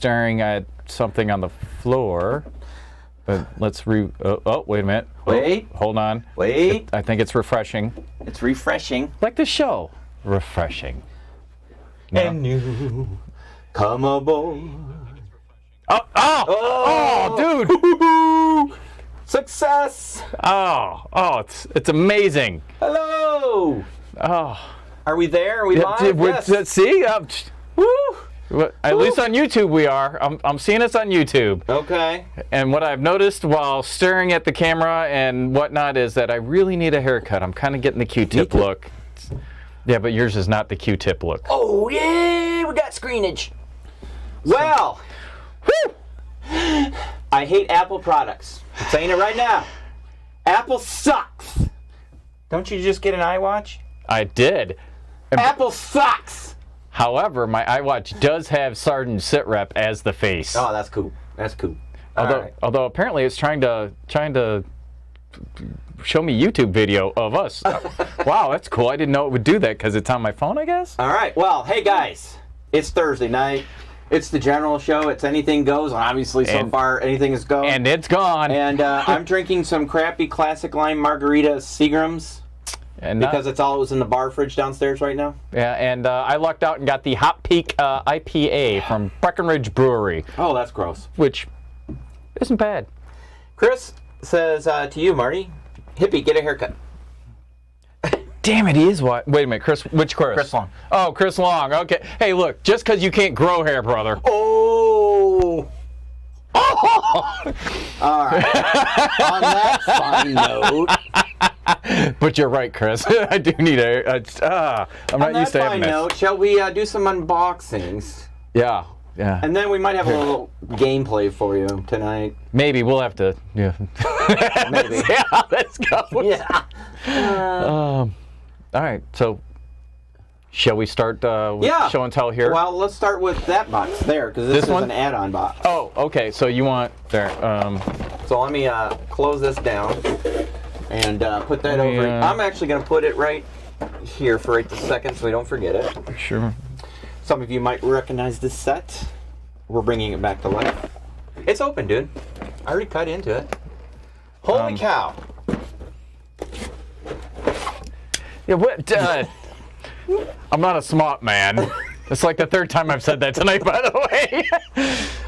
staring at something on the floor. But let's wait a minute. Wait. Oh, hold on. Wait. I think it's refreshing. It's refreshing. Like the show. Refreshing. No. And you come aboard. Oh, dude. Success. Oh, it's amazing. Hello. Oh. Are we there? Are we live? Yes. See? Woo. At least on YouTube we are. I'm seeing us on YouTube. Okay. And what I've noticed while staring at the camera and whatnot is that I really need a haircut. I'm kind of getting the Q-tip look. Yeah, but yours is not the Q-tip look. Oh, yeah, we got screenage. Well, I hate Apple products. I'm saying it right now. Apple sucks. Don't you just get an iWatch? I did. Apple sucks. However, my iWatch does have Sergeant Sitrep as the face. Oh, that's cool. That's cool. Although apparently it's trying to show me YouTube video of us. Wow, that's cool. I didn't know it would do that because it's on my phone, I guess. All right. Well, hey guys, it's Thursday night. It's the general show. It's anything goes. Obviously, so far anything is going. And it's gone. And I'm drinking some crappy classic lime margarita Seagrams. Because it's all was in the bar fridge downstairs right now. Yeah, and I lucked out and got the Hop Peak IPA from Breckenridge Brewery. Oh, that's gross. Which isn't bad. Chris says to you, Marty, hippie, get a haircut. Damn it, he is what? Wait a minute, Chris. Which Chris? Chris Long. Oh, Chris Long. Okay. Hey, look, just because you can't grow hair, brother. Oh. Oh. All right. On that fine note. But you're right, Chris. I do need I'm not used to having this. On that fine note, shall we do some unboxings? Yeah. And then we might have a little gameplay for you tonight. Maybe we'll have to. Yeah. Maybe. Let's see how this goes. Yeah. All right. So, shall we start with show and tell here? Well, let's start with that box there because this is an add-on box. Oh, okay. So you want there? So let me close this down and put that over. I'm actually going to put it right here for right this second so we don't forget it. Sure. Some of you might recognize this set. We're bringing it back to life. It's open, dude. I already cut into it. Holy cow. Yeah, what? I'm not a smart man. It's like the third time I've said that tonight, by the way.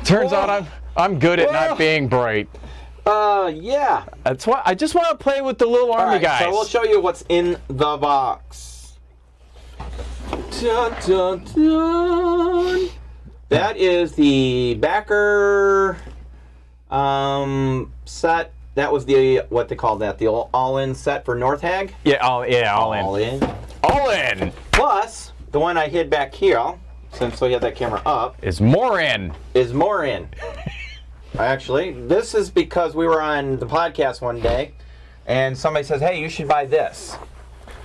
Turns out I'm good at not being bright. Yeah. That's why I just want to play with the little army guys. So we'll show you what's in the box. Dun, dun, dun. That is the backer set. That was the what they call that, the all-in set for North Hag. Yeah, all in. All in. All in. Plus the one I hid back here, since we have that camera up, is more in. Actually, this is because we were on the podcast one day, and somebody says, "Hey, you should buy this,"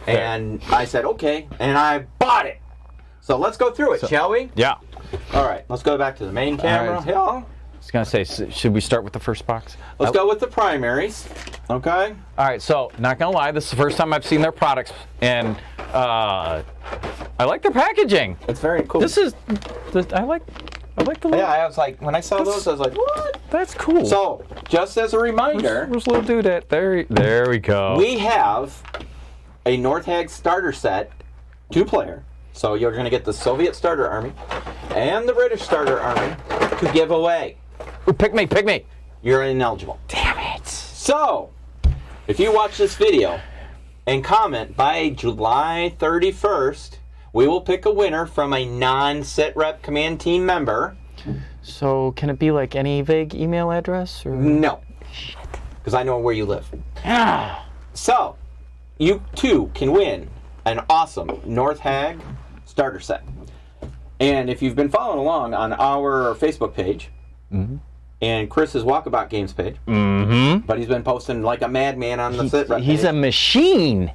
and I said, "Okay," and I bought it. So let's go through it, shall we? Yeah. All right, let's go back to the main camera. Right. Yeah. I was going to say, should we start with the first box? Let's go with the primaries. Okay. All right, so not going to lie, this is the first time I've seen their products, and I like their packaging. It's very cool. I like the look. Yeah, I was like, when I saw those, I was like, what? That's cool. So, just as a reminder. Where's little dudette? There we go. We have a North Hag starter set, 2-player. So you're going to get the Soviet starter army and the British starter army to give away. Ooh, pick me. You're ineligible. Damn it. So, if you watch this video and comment by July 31st, we will pick a winner from a non-Sitrep command team member. So, can it be like any vague email address? Or? No. Shit. Because I know where you live. So, you too can win an awesome North Hag starter set. And if you've been following along on our Facebook page, and Chris's Walkabout Games page, but he's been posting like a madman on the Sitrep He's page. a machine.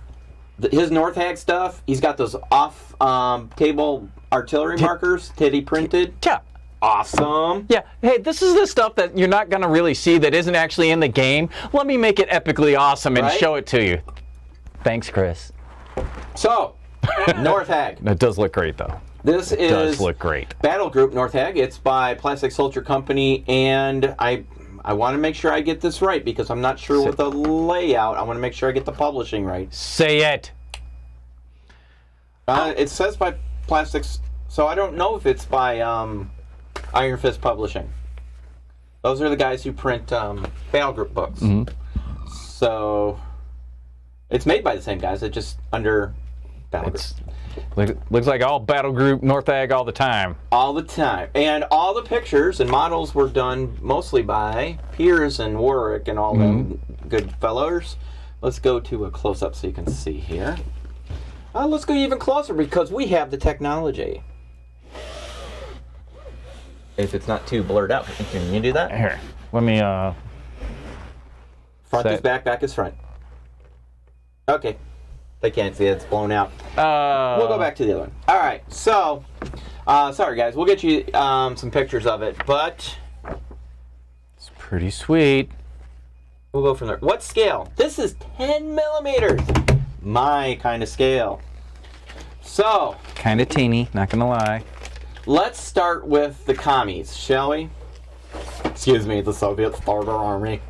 His North Hag stuff, he's got those off-table artillery markers that he printed. Yeah. Awesome. Yeah. Hey, this is the stuff that you're not going to really see that isn't actually in the game. Let me make it epically awesome and show it to you. Thanks, Chris. So, North Hag. It does look great, though. This does is look great. Battle Group North Hag. It's by Plastic Soldier Company, and I want to make sure I get this right because I'm not sure with the layout. I want to make sure I get the publishing right. Say it. It says by Plastics, so I don't know if it's by Iron Fist Publishing. Those are the guys who print Battle Group books. Mm-hmm. So it's made by the same guys. It's just under Battle Group. Looks like all Battle Group North Ag all the time. All the time. And all the pictures and models were done mostly by Piers and Warwick and all them good fellows. Let's go to a close-up so you can see here. Let's go even closer because we have the technology. If it's not too blurred out, can you do that? Here, let me, Front is back, back is front. Okay. They can't see it, it's blown out. We'll go back to the other one. All right, so, sorry guys, we'll get you some pictures of it, but it's pretty sweet. We'll go from there. What scale? This is 10 millimeters. My kind of scale. So, Kind of teeny, not gonna lie. let's start with the commies, shall we? Excuse me, the Soviet Starter Army.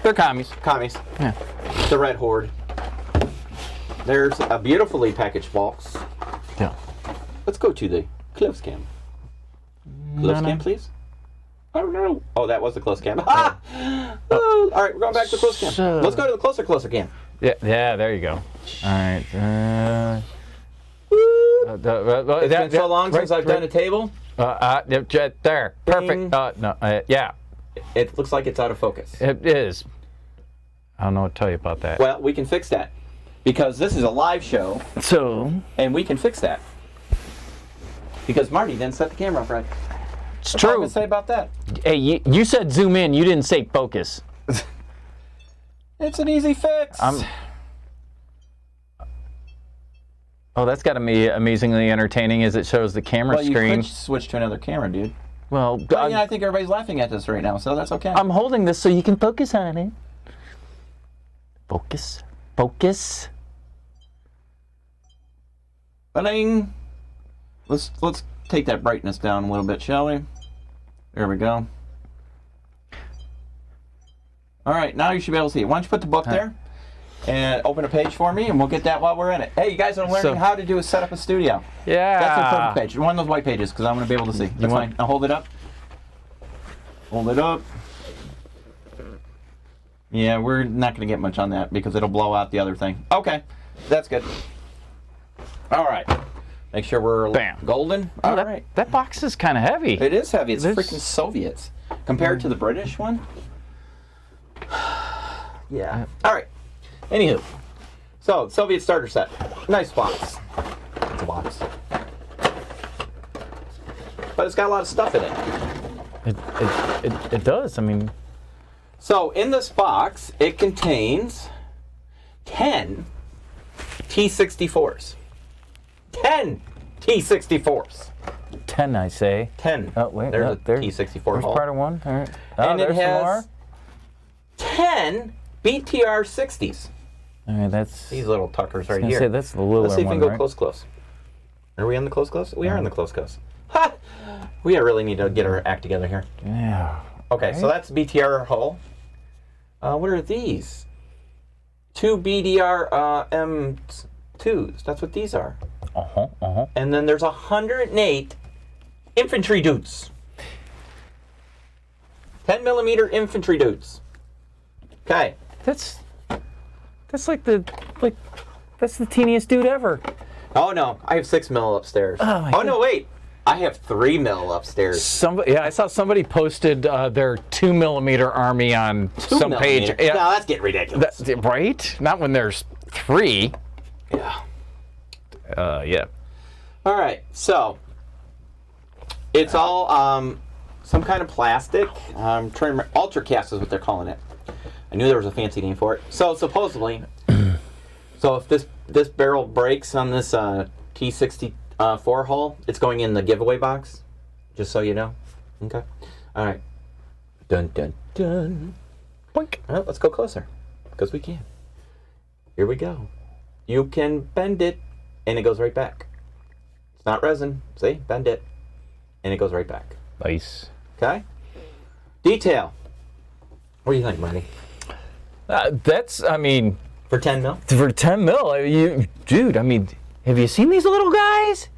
They're commies. Commies. Yeah. The Red Horde. There's a beautifully packaged box. Yeah. Let's go to the close cam. Close cam, please. Oh no! Oh, that was the close cam. Ha! Oh, all right, we're going back to the close cam. So- Let's go to the closer cam. Yeah, there you go. All right. It's been so long since I've done a table. There. Bing. Perfect. Yeah, It looks like it's out of focus. it is. I don't know what to tell you about that. Well, we can fix that because this is a live show, So, and we can fix that because Marty didn't set the camera up right. it's What am I true. gonna say about that? Hey, you said zoom in. You didn't say focus. It's an easy fix. Oh, that's got to be amazingly entertaining as it shows the camera well, you screen. could switch to another camera, dude. Well, But, I think everybody's laughing at this right now, so that's okay. I'm holding this so you can focus on it. Focus. Ba-ding. Let's take that brightness down a little bit, shall we? There we go. All right, now you should be able to see it. Why don't you put the book there and open a page for me, and we'll get that while we're in it. Hey, you guys are learning how to set up a studio. Yeah. That's a perfect page. One of those white pages, because I want to be able to see. That's fine. Now hold it up. Hold it up. Yeah, we're not going to get much on that because it'll blow out the other thing. Okay, that's good. All right. Make sure we're golden. All right. That box is kind of heavy. It is heavy. It's freaking Soviets. Compared to the British one? Yeah. All right. Anywho. So, Soviet starter set. Nice box. It's a box. But it's got a lot of stuff in it. It does. I mean... So, in this box, it contains 10 T-64s. 10 T-64s. 10, I say. 10. Oh, wait. There's no, a T-64 There's hole. part of one. All right. And it there's some more. has 10 BTR-60s. All right, that's... These little tuckers right I was here. gonna say, that's the littler Let's see if we one, can go right? close. Are we on the close? We are in the close. Ha! We really need to get our act together here. Yeah. Okay, so that's BTR hull. What are these? 2 BDR M2s. That's what these are. And then there's 108 infantry dudes. 10 millimeter infantry dudes. Okay. That's like the teeniest dude ever. Oh no, I have 6 mil upstairs. Oh no, wait. I have 3 mil upstairs. I saw somebody posted their 2 millimeter army on some page. Yeah. No, that's getting ridiculous. Right? Not when there's 3. Yeah. Yeah. All right, so it's all some kind of plastic. I'm trying to remember. Ultracast is what they're calling it. I knew there was a fancy name for it. So supposedly, so if this barrel breaks on this T-64 hull, it's going in the giveaway box. Just so you know. Okay. All right. Dun dun dun. Boink. All right, let's go closer because we can. Here we go. You can bend it, and it goes right back. It's not resin. See? Bend it. And it goes right back. Nice. Okay? Detail. What do you think, Marty? That's, I mean... For 10 mil? For 10 mil, dude, I mean, have you seen these little guys?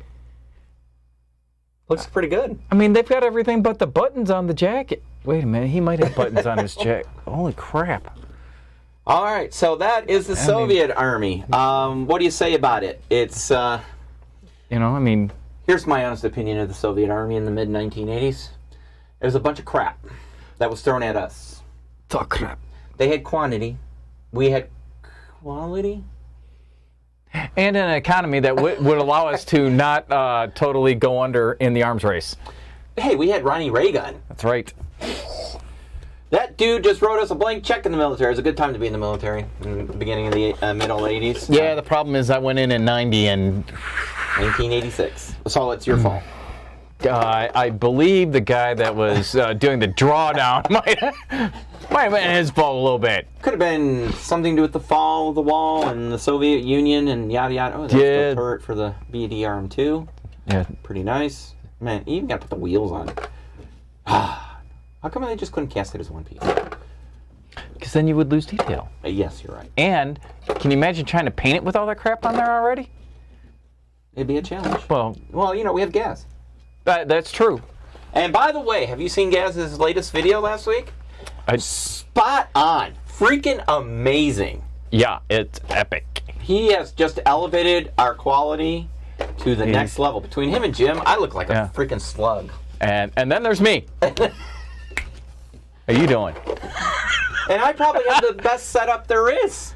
Looks pretty good. I mean, they've got everything but the buttons on the jacket. Wait a minute, he might have buttons on his jacket. Holy crap. All right, so that is the Soviet Army. What do you say about it? It's, Here's my honest opinion of the Soviet Army in the mid-1980s. It was a bunch of crap that was thrown at us. Talk crap. They had quantity. We had quality. And an economy that would allow us to not totally go under in the arms race. Hey, we had Ronnie Reagan. That's right. That dude just wrote us a blank check in the military. It was a good time to be in the military in the beginning of the middle 80s. Yeah, the problem is I went in 90 and... 1986. So it's your fault. I believe the guy that was doing the drawdown might have been his fault a little bit. Could have been something to do with the fall of the wall and the Soviet Union and yada yada. Oh, that's the turret for the BDRM-2. Yeah. Pretty nice. Man, you even got to put the wheels on it. How come they just couldn't cast it as one piece? Because then you would lose detail. Yes, you're right. And can you imagine trying to paint it with all that crap on there already? It'd be a challenge. Well, we have Gaz. That's true. And by the way, have you seen Gaz's latest video last week? Spot on. Freaking amazing. Yeah, it's epic. He has just elevated our quality to the next level. Between him and Jim, I look like a freaking slug. And then there's me. How you doing? And I probably have the best setup there is.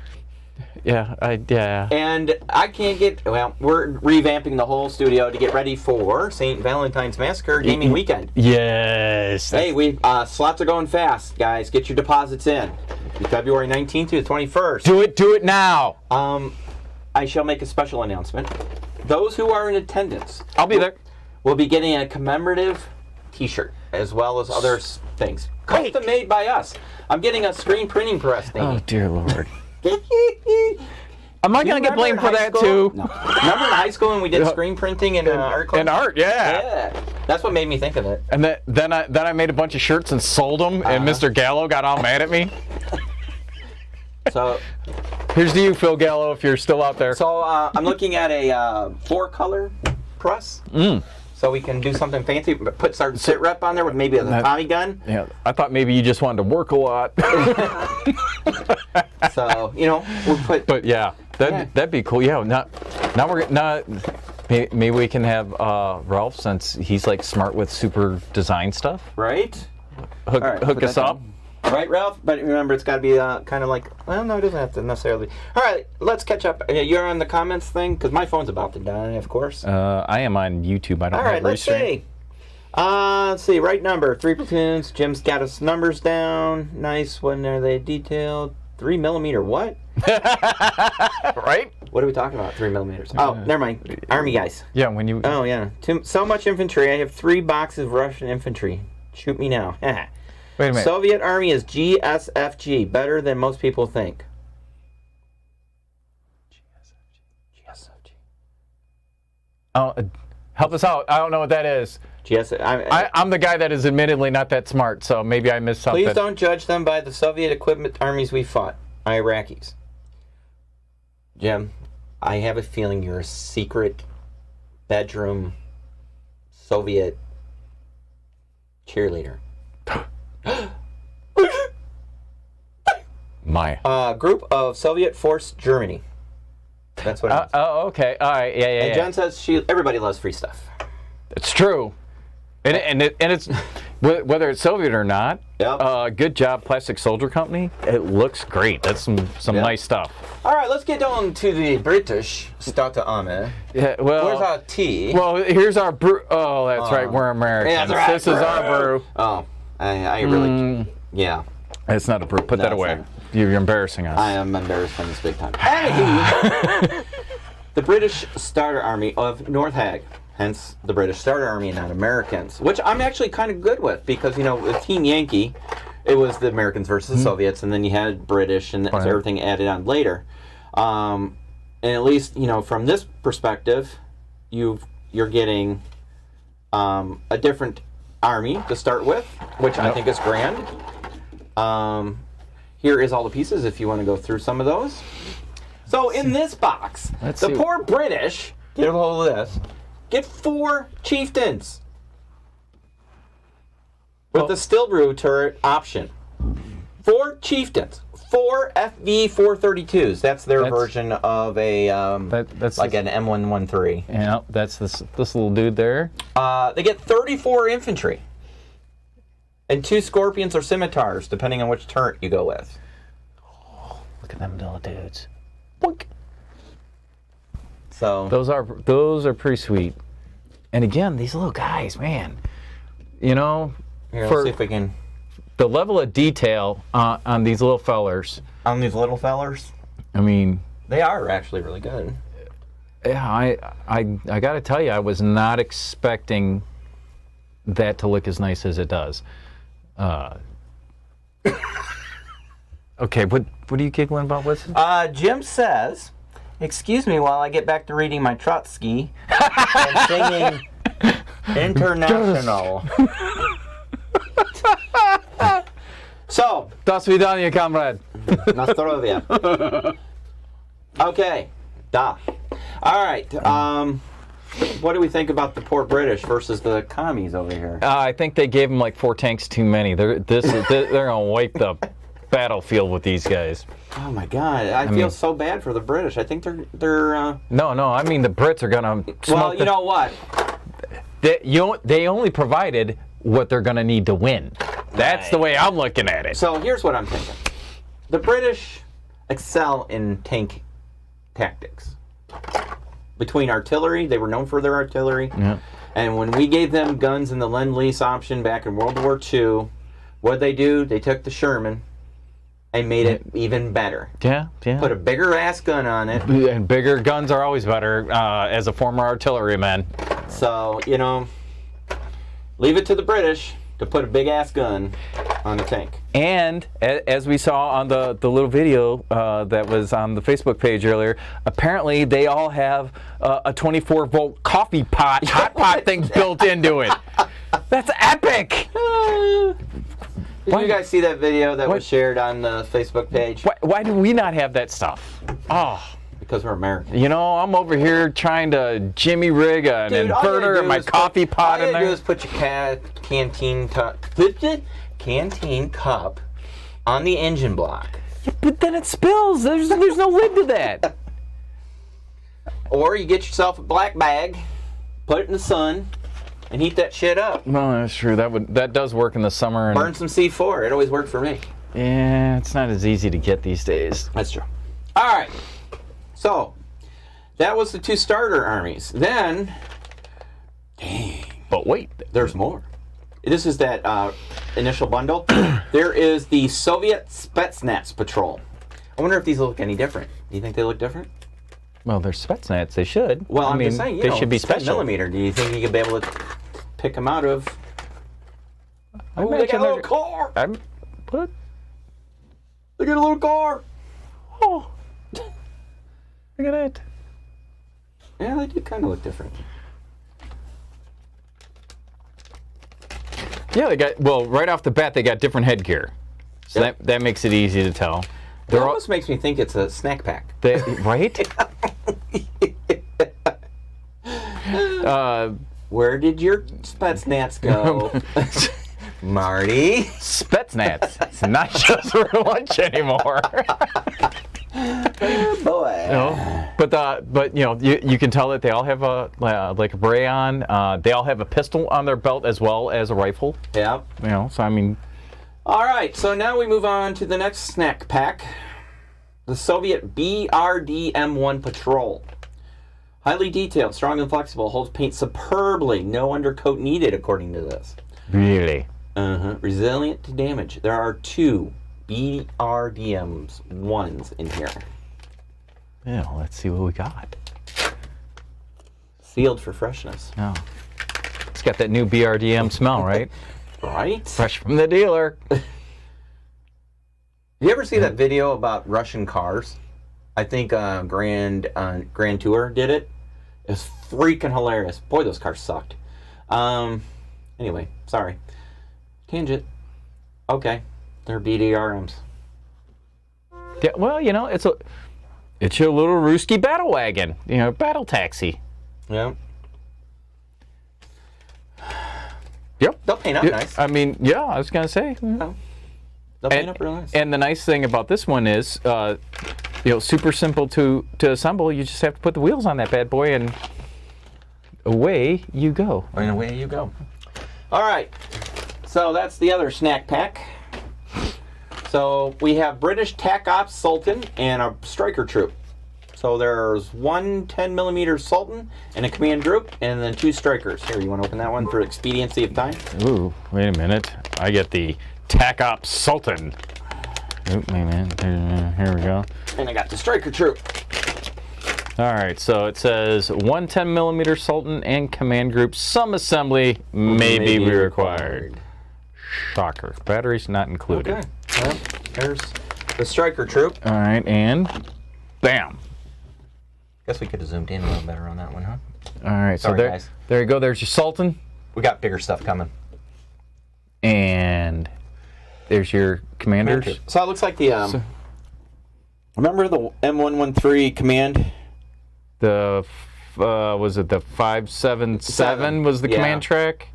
Yeah. And I can't get... Well, we're revamping the whole studio to get ready for St. Valentine's Massacre Gaming Weekend. Yes. Hey, slots are going fast, guys. Get your deposits in. February 19th to the 21st. Do it now. I shall make a special announcement. Those who are in attendance... I'll be there. We'll be getting a commemorative t-shirt, as well as other things. Custom made by us. I'm getting a screen printing press thing. Oh, dear Lord. Am I going to get blamed for that, too? No. Remember in high school when we did screen printing and art class? And art, yeah. Yeah. That's what made me think of it. And then I made a bunch of shirts and sold them, and Mr. Gallo got all mad at me. So, here's to you, Phil Gallo, if you're still out there. So, I'm looking at a 4-color press. So we can do something fancy, but put our Sitrep on there with maybe a Tommy gun. Yeah, I thought maybe you just wanted to work a lot. So, we'll put... But yeah, that'd be cool. Yeah, maybe we can have Ralph, since he's like smart with super design stuff. Right? Hook us up. All right, Ralph, but remember, it's got to be kind of like, well, no, it doesn't have to necessarily. All right, let's catch up. You're on the comments thing, because my phone's about to die, of course. I am on YouTube. I don't have let's see. Let's see, right number, 3 platoons. Jim's got his numbers down. Nice. When are they detailed? 3mm what? Right? What are we talking about, 3mm? Oh, never mind. Army guys. Yeah, when you... Oh, yeah. So much infantry. I have 3 boxes of Russian infantry. Shoot me now. Wait a minute. Soviet Army is GSFG, better than most people think. GSFG. Oh, help us out. I don't know what that is. I'm the guy that is admittedly not that smart, so maybe I missed something. Please don't judge them by the Soviet equipment armies we fought. Iraqis. Jim, I have a feeling you're a secret bedroom Soviet cheerleader. My group of Soviet force Germany. That's what it is. Oh, okay. All right. Yeah. And Jen says everybody loves free stuff. It's true. And it's whether it's Soviet or not. Yep. Good job, Plastic Soldier Company. It looks great. That's some nice stuff. All right, let's get on to the British starter army. Yeah, well, where's our tea? Well, here's our brew. Oh, that's right. We're Americans. Yeah, that's right. This is our brew. Oh, I really, yeah. It's not a brew. Put that away. You're embarrassing us. I am embarrassing this big time. Anywho, the British starter army of North Hague. Hence, the British starter army and not Americans, which I'm actually kind of good with because, with Team Yankee, it was the Americans versus the Soviets, and then you had British and everything added on later. And at least, from this perspective, you've you're getting a different army to start with, which I think is grand. Here is all the pieces if you want to go through some of those. So in this box, the poor British, get a hold of this, get 4 chieftains with the still brew turret option. 4 chieftains. 4 FV432s. That's their version of a that's like an M113. Yeah, that's this little dude there. They get 34 infantry and 2 scorpions or scimitars, depending on which turret you go with. Oh, look at them little dudes. Boink. So those are pretty sweet. And again, these little guys, man. You know, here, let's see if we can. The level of detail on these little fellers. On these little fellers? I mean, they are actually really good. Yeah, I got to tell you, I was not expecting that to look as nice as it does. Okay, what are you giggling about? What's Jim says, "Excuse me while I get back to reading my Trotsky and singing International." So, До свидания, comrade. Na zdrowie. Okay, da. All right. What do we think about the poor British versus the commies over here? I think they gave them like 4 tanks too many. They're gonna wipe the battlefield with these guys. Oh my God! I feel so bad for the British. I think they're. No. I mean the Brits are gonna. Well, you know what? They only provided what they're gonna need to win. That's the way I'm looking at it. So here's what I'm thinking. The British excel in tank tactics. Between artillery, they were known for their artillery. Yeah. And when we gave them guns in the Lend-Lease option back in World War II, what'd they do? They took the Sherman and made it even better. Yeah. Put a bigger ass gun on it. And bigger guns are always better as a former artilleryman. So, you know, leave it to the British to put a big ass gun on the tank. And as we saw on the little video that was on the Facebook page earlier, apparently they all have a 24-volt coffee pot, hot pot thing built into it. That's epic! Did you guys see that video that was shared on the Facebook page? Why do we not have that stuff? Oh. Because we're American. You know, I'm over here trying to jimmy rig an inverter and my coffee pot in there. All you do is put your canteen cup on the engine block. Yeah, but then it spills. There's no lid to that. Or you get yourself a black bag, put it in the sun, and heat that shit up. No, that's true. That does work in the summer. And burn some C4. It always worked for me. Yeah, it's not as easy to get these days. That's true. All right. So, that was the 2 starter armies. Then, dang. But wait. There's more. This is that initial bundle. There is the Soviet Spetsnaz Patrol. I wonder if these look any different. Do you think they look different? Well, they're Spetsnaz. They should. Well, I'm just saying, they should be special. 10 millimeter. Do you think you could be able to pick them out of... Oh, they got a little car. What? They got a little car. Oh. Look at that. Yeah, they do kind of look different. Yeah, right off the bat, they got different headgear. So that makes it easy to tell. It almost makes me think it's a snack pack. Right? Where did your Spetsnaz go? Marty? Spetsnaz. It's not just for lunch anymore. Boy. You know, but you know, you can tell that they all have like a beret on. They all have a pistol on their belt as well as a rifle. Yeah. You know, so I mean. All right, so now we move on to the next snack pack, the Soviet BRDM-1 Patrol. Highly detailed, strong and flexible, holds paint superbly. No undercoat needed, according to this. Really? Resilient to damage. There are 2 BRDM-1s in here. Yeah, let's see what we got. Sealed for freshness. Oh. It's got that new BRDM smell, right? Right? Fresh from the dealer. You ever see that video about Russian cars? I think Grand Tour did it. It was freaking hilarious. Boy, those cars sucked. Anyway, sorry. Tangent. Okay, they're BDRMs. Yeah, well, it's your little Ruski battle wagon, battle taxi. Yeah. Yep. They'll paint up nice. I mean, yeah, I was gonna say. Oh. They'll paint up real nice. And the nice thing about this one is, super simple to assemble. You just have to put the wheels on that bad boy, and away you go. And away you go. All right. So that's the other snack pack. So we have British TAC Ops Sultan and a Striker Troop. So there's one 10mm Sultan and a command group, and then 2 Strikers. Here, you want to open that one for expediency of time? Ooh, wait a minute. I get the TAC Ops Sultan. Oop, wait a minute. Here we go. And I got the Striker Troop. All right, so it says 1 10mm Sultan and command group. Some assembly may be required. Shocker. Batteries not included. Okay. Well, there's the Striker Troop. All right, and bam. Guess we could have zoomed in a little better on that one, huh? All right, Sorry, so guys. there you go. There's your Sultan. We got bigger stuff coming. And there's your commanders. So it looks like the, remember the M113 command? Was it the 577 was the Yeah. command track?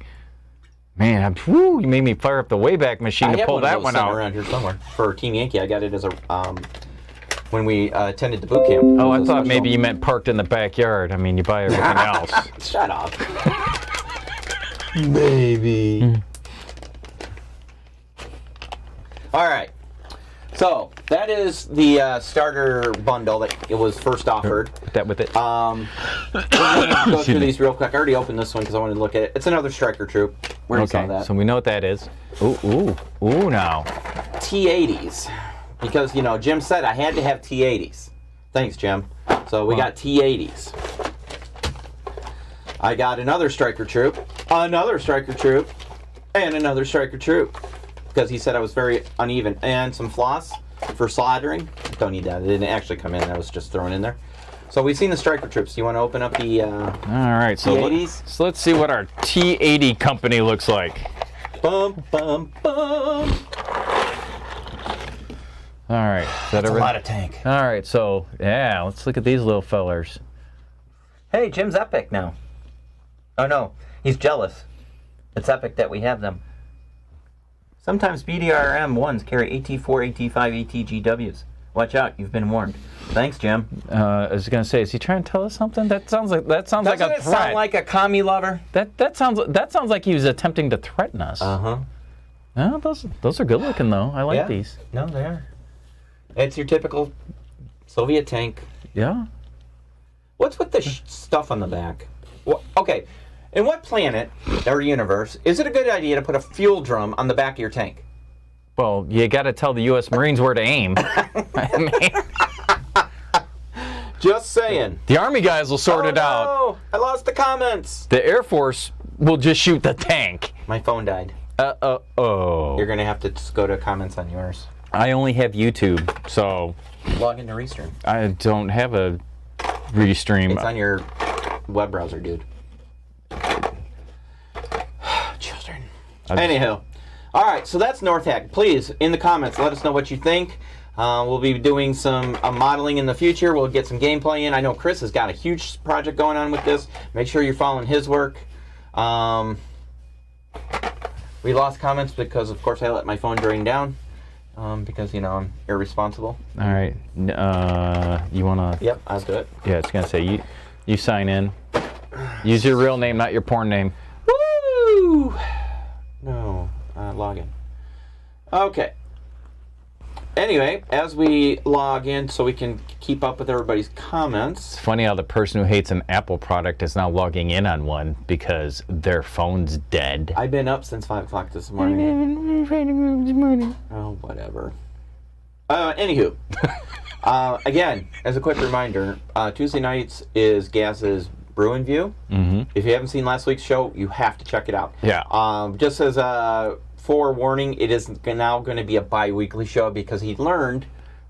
Man, you made me fire up the Wayback Machine to pull that one out. Around here somewhere for Team Yankee. I got it as a when we attended the boot camp. Oh, I thought maybe you meant parked in the backyard. I mean, you buy everything else. Shut up. Maybe. All right. So that is the starter bundle that it was first offered. Put that with it. We're going to go through these real quick. I already opened this one because I wanted to look at it. It's another Striker Troop. We already saw that. So we know what that is. Ooh now. T80s. Because, Jim said I had to have T80s. Thanks, Jim. So we got T80s. I got another Striker Troop, another Striker Troop, and another Striker Troop. Because he said I was very uneven. And some floss for soldering. Don't need that. It didn't actually come in. That was just thrown in there. So we've seen the Striker Troops. Do you want to open up the All right, T80s? So let's see what our T80 company looks like. Bum, bum, bum. All right. That's a lot of tank. All right, so, yeah, let's look at these little fellers. Hey, Jim's epic now. Oh, no. He's jealous. It's epic that we have them. Sometimes BDRM ones carry AT4, AT5, ATGWs. Watch out, you've been warned. Thanks, Jim. I was gonna say, is he trying to tell us something? That sounds like a threat. Doesn't it sound like a commie lover? That sounds like he was attempting to threaten us. Oh, those are good looking though. I like these. No, they are. It's your typical Soviet tank. Yeah. What's with the stuff on the back? Well, okay, in what planet or universe is it a good idea to put a fuel drum on the back of your tank? Well, you got to tell the U.S. Marines where to aim. I mean, just saying. The Army guys will sort it out. Oh, I lost the comments. The Air Force will just shoot the tank. My phone died. Oh. You're gonna have to just go to comments on yours. I only have YouTube, so log into Restream. I don't have a Restream. It's on your web browser, dude. Children. Anywho. All right, so that's North Hack. Please, in the comments, let us know what you think. We'll be doing some modeling in the future. We'll get some gameplay in. I know Chris has got a huge project going on with this. Make sure you're following his work. We lost comments because, of course, I let my phone drain down because, I'm irresponsible. All right. You want to... Yep, I'll do it. Yeah, it's going to say you sign in. Use your real name, not your porn name. Woo! No. Log in. Okay. Anyway, as we log in so we can keep up with everybody's comments. It's funny how the person who hates an Apple product is now logging in on one because their phone's dead. I've been up since 5 o'clock this morning. Oh, whatever. Anywho. Again, as a quick reminder, Tuesday nights is Gaz's Bruin View. Mm-hmm. If you haven't seen last week's show, you have to check it out. Yeah. Just as a forewarning, it is now going to be a bi-weekly show because he learned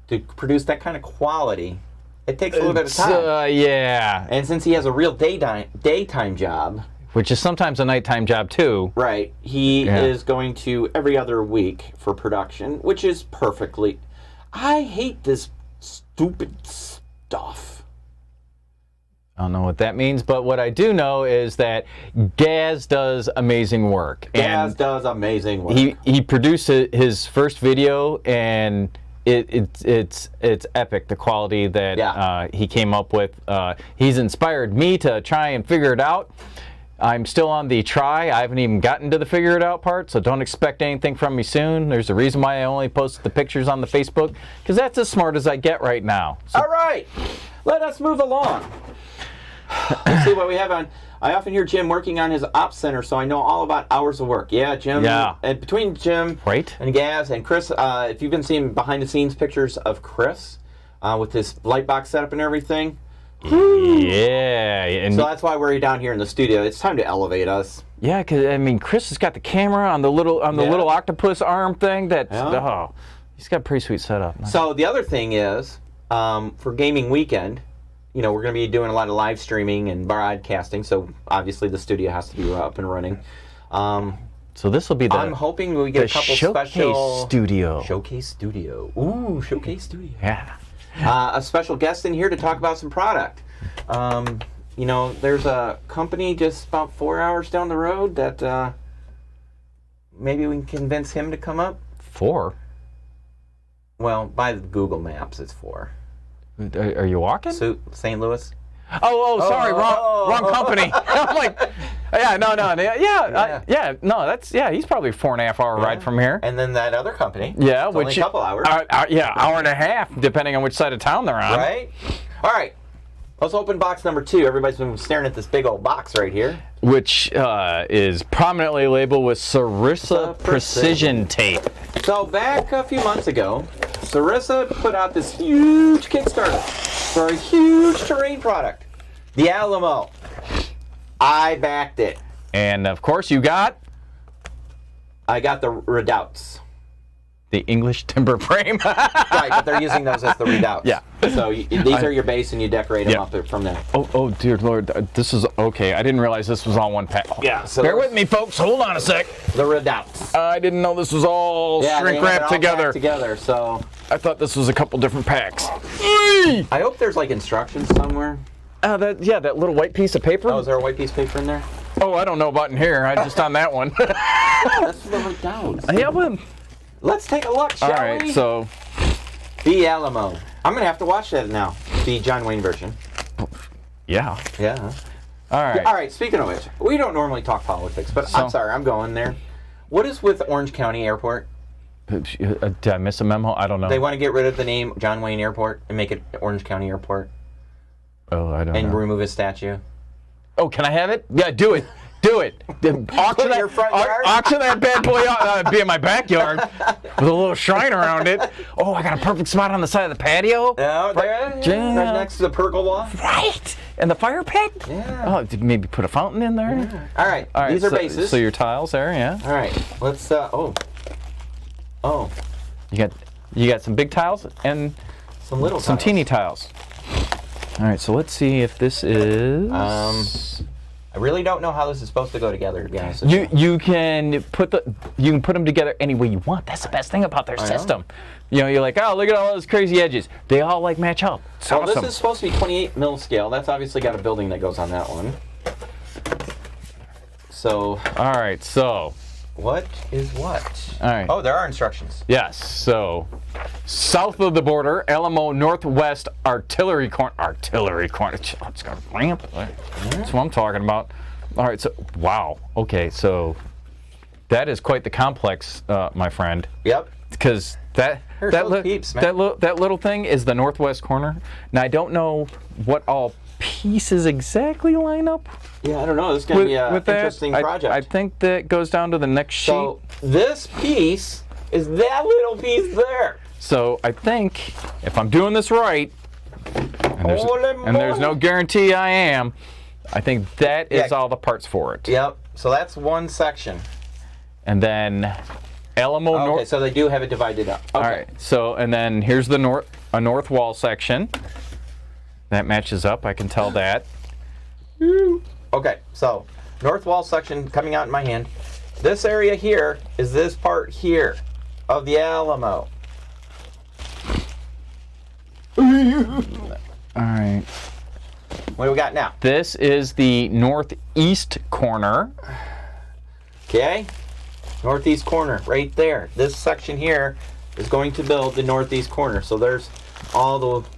to produce that kind of quality It takes a little bit of time. Yeah. And since he has a real daytime job, which is sometimes a nighttime job too. Right. He is going to every other week for production, which is perfectly. I hate this stupid stuff. I don't know what that means, but what I do know is that Gaz does amazing work. Gaz does amazing work. He produced his first video, and it's epic, the quality that he came up with. He's inspired me to try and figure it out. I'm still on the try. I haven't even gotten to the figure it out part, so don't expect anything from me soon. There's a reason why I only post the pictures on the Facebook, because that's as smart as I get right now. So, all right, let us move along. Let's see what we have on. I often hear Jim working on his ops center, so I know all about hours of work. Yeah, Jim. Yeah. And between Jim and Gaz and Chris, if you've been seeing behind-the-scenes pictures of Chris with his light box setup and everything. Yeah. And so that's why we're down here in the studio. It's time to elevate us. Yeah, because I mean, Chris has got the camera on the little octopus arm thing. He's got a pretty sweet setup. Nice. So the other thing is, for gaming weekend, we're going to be doing a lot of live streaming and broadcasting. So obviously the studio has to be up and running. So this will be I'm hoping we get a couple special studio. Showcase studio. Ooh, showcase studio. Yeah. A special guest in here to talk about some product. There's a company just about 4 hours down the road that maybe we can convince him to come up. 4? Well, by Google Maps, it's 4. Are you walking? St. Louis. Sorry, wrong company. I'm like, he's probably a 4.5 hour ride from here. And then that other company. Yeah, which only a couple hours. Hour and a half, depending on which side of town they're on. Right. All right. Let's open box number 2. Everybody's been staring at this big old box right here, which is prominently labeled with Sarissa Precision Tape. So back a few months ago, Sarissa put out this huge Kickstarter for a huge terrain product, the Alamo. I backed it. And of course you got? I got the redoubts. The English timber frame. Right, but they're using those as the redoubts. Yeah. So these are your base and you decorate them up from there. Oh, dear Lord. This is okay. I didn't realize this was all one pack. Yeah. So bear with me, folks. Hold on a sec. The redoubts. I didn't know this was all shrink wrapped together. So I thought this was a couple different packs. I hope there's like instructions somewhere. That little white piece of paper. Oh, is there a white piece of paper in there? Oh, I don't know about in here. I just on that one. That's the redoubts. Yeah, but let's take a look, shall we? All right, so the Alamo. I'm gonna have to watch that now. The John Wayne version. Yeah. All right. Speaking of which, we don't normally talk politics, but I'm sorry, I'm going there. What is with Orange County Airport? Did I miss a memo? I don't know. They want to get rid of the name John Wayne Airport and make it Orange County Airport. Oh, I don't know. And remove his statue. Oh, can I have it? Yeah, do it. Do it. Auction that bad boy out. Be in my backyard with a little shrine around it. Oh, I got a perfect spot on the side of the patio. Oh, right next to the pergola. Right. And the fire pit. Yeah. Oh, maybe put a fountain in there. Yeah. All right. These are bases. So your tiles there, yeah. All right. Let's. You got some big tiles and some teeny tiles. All right. So let's see if this is. I really don't know how this is supposed to go together, to be honest with you. You can put them together any way you want. That's the best thing about their system. You're like, oh, look at all those crazy edges. They all match up. It's awesome. This is supposed to be 28 mil scale. That's obviously got a building that goes on that one. So. All right. So. What is what? All right. Oh, there are instructions. Yes. So, south of the border, Alamo Northwest Artillery Corner. It's got a ramp. That's what I'm talking about. All right. So, wow. Okay. So, that is quite the complex, my friend. Yep. Because that little thing is the northwest corner. Now, I don't know what all pieces exactly line up. Yeah, I don't know. This is going to be an interesting project. I think that goes down to the next sheet. So this piece is that little piece there. So I think if I'm doing this right, and there's no guarantee I am, I think that is all the parts for it. Yep. So that's one section. And then Alamo North. Okay, so they do have it divided up. Okay. All right. So and then here's the north wall section. That matches up. I can tell that. Okay, so north wall section coming out in my hand. This area here is this part here of the Alamo. All right. What do we got now? This is the northeast corner. Okay, northeast corner right there. This section here is going to build the northeast corner. So there's all the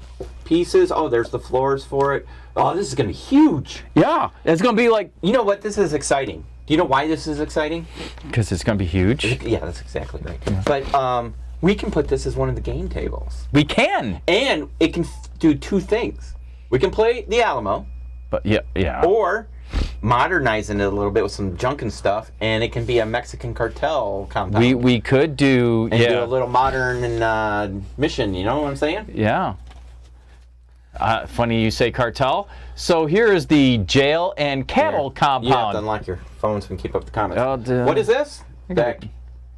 pieces. Oh, there's the floors for it. Oh, this is going to be huge. Yeah, it's going to be like... You know what? This is exciting. Do you know why this is exciting? Because it's going to be huge. Yeah, that's exactly right. But we can put this as one of the game tables. We can. And it can do two things. We can play the Alamo. But yeah. Or modernizing it a little bit with some junk and stuff, and it can be a Mexican cartel compound. We could do... And do a little modern mission, you know what I'm saying? Yeah. Funny you say cartel. So here is the jail and cattle compound. You have to unlock your phones and keep up the comments. Oh, what is this? The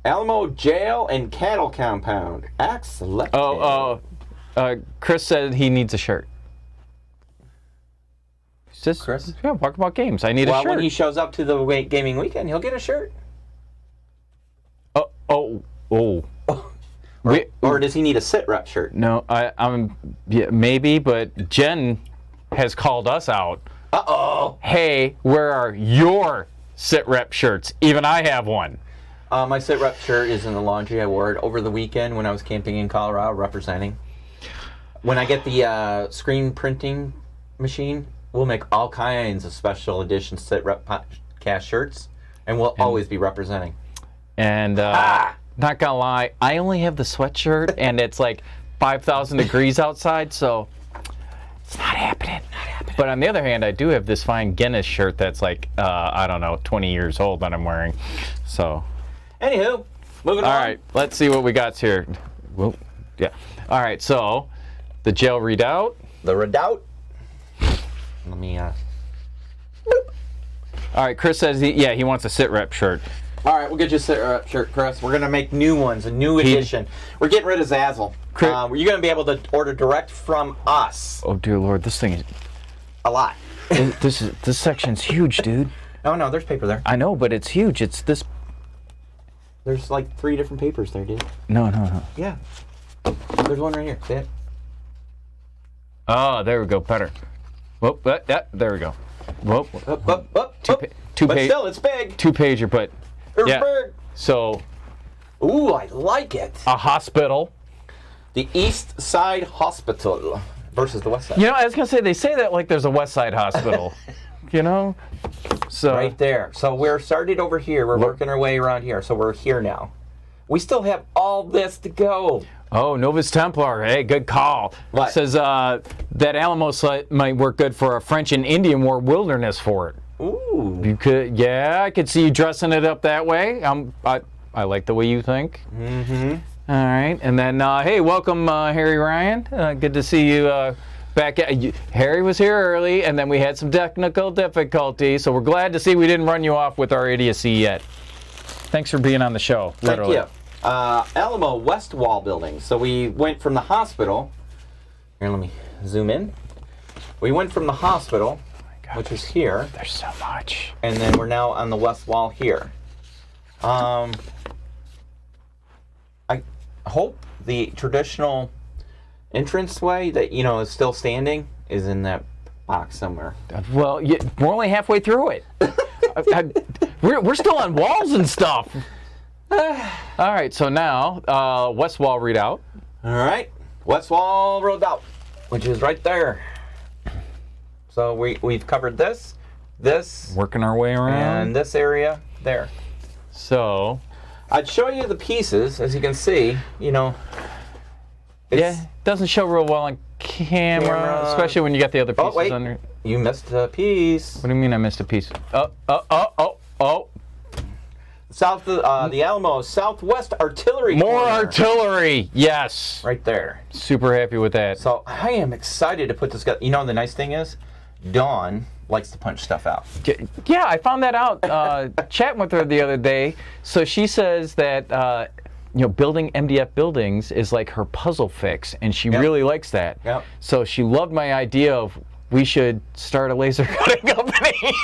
Alamo Jail and Cattle Compound. Excellent. Chris said he needs a shirt. Just, Chris? Yeah, talk about games. I need a shirt. Well, when he shows up to the gaming weekend, he'll get a shirt. Or does he need a Sitrep shirt? No, maybe, but Jen has called us out. Uh-oh. Hey, where are your Sitrep shirts? Even I have one. My Sitrep shirt is in the laundry. I wore it over the weekend when I was camping in Colorado representing. When I get the screen printing machine, we'll make all kinds of special edition Sitrep podcast shirts, and we'll always be representing. And not gonna lie, I only have the sweatshirt, and it's like 5,000 degrees outside, so it's not happening. But on the other hand, I do have this fine Guinness shirt that's like, I don't know, 20 years old that I'm wearing. So, anywho, moving on. All right, let's see what we got here. Well, yeah. All right, so the jail redoubt. The redoubt. Let me. All right, Chris says he wants a Sitrep shirt. All right, we'll get you a Sitrep shirt, Chris. We're gonna make new ones, a new edition. We're getting rid of Zazzle. You're gonna be able to order direct from us. Oh dear Lord, this thing is a lot. This section's huge, dude. No, there's paper there. I know, but it's huge. It's this. There's like 3 different papers there, dude. No. Yeah. There's one right here. See it? Oh, there we go. Better. Whoop, there we go. Whoop. Two but still, it's big. 2-pager, but yeah. Big. So. Ooh, I like it. A hospital. The East Side Hospital versus the West Side. You know, I was gonna say they say that like there's a West Side hospital. You know. So. Right there. So we're started over here. We're working our way around here. So we're here now. We still have all this to go. Oh, Novus Templar. Hey, good call. What? Says that Alamo site might work good for a French and Indian War wilderness fort. Ooh. You could, I could see you dressing it up that way. I like the way you think. Mm-hmm. All right, and then hey, welcome Harry Ryan. Good to see you back. Harry was here early, and then we had some technical difficulties. So we're glad to see we didn't run you off with our idiocy yet. Thanks for being on the show. Literally. Thank you. Alamo West Wall building. So we went from the hospital. Here, let me zoom in. We went from the hospital, which is here. There's so much. And then we're now on the west wall here. I hope the traditional entranceway that is still standing is in that box somewhere. Well, we're only halfway through it. We're still on walls and stuff. All right, so now West Wall redoubt. All right, West Wall redoubt, which is right there. So we've covered this, working our way around, and this area there. So I'd show you the pieces, as you can see. It doesn't show real well on camera, especially when you got the other pieces under. You missed a piece. What do you mean I missed a piece? Oh. South, the Alamo Southwest Artillery. More corner. Artillery, yes. Right there. Super happy with that. So I am excited to put this together. The nice thing is, Dawn likes to punch stuff out. Yeah, I found that out chatting with her the other day. So she says that building MDF buildings is like her puzzle fix, and she really likes that. Yep. So she loved my idea of we should start a laser cutting company.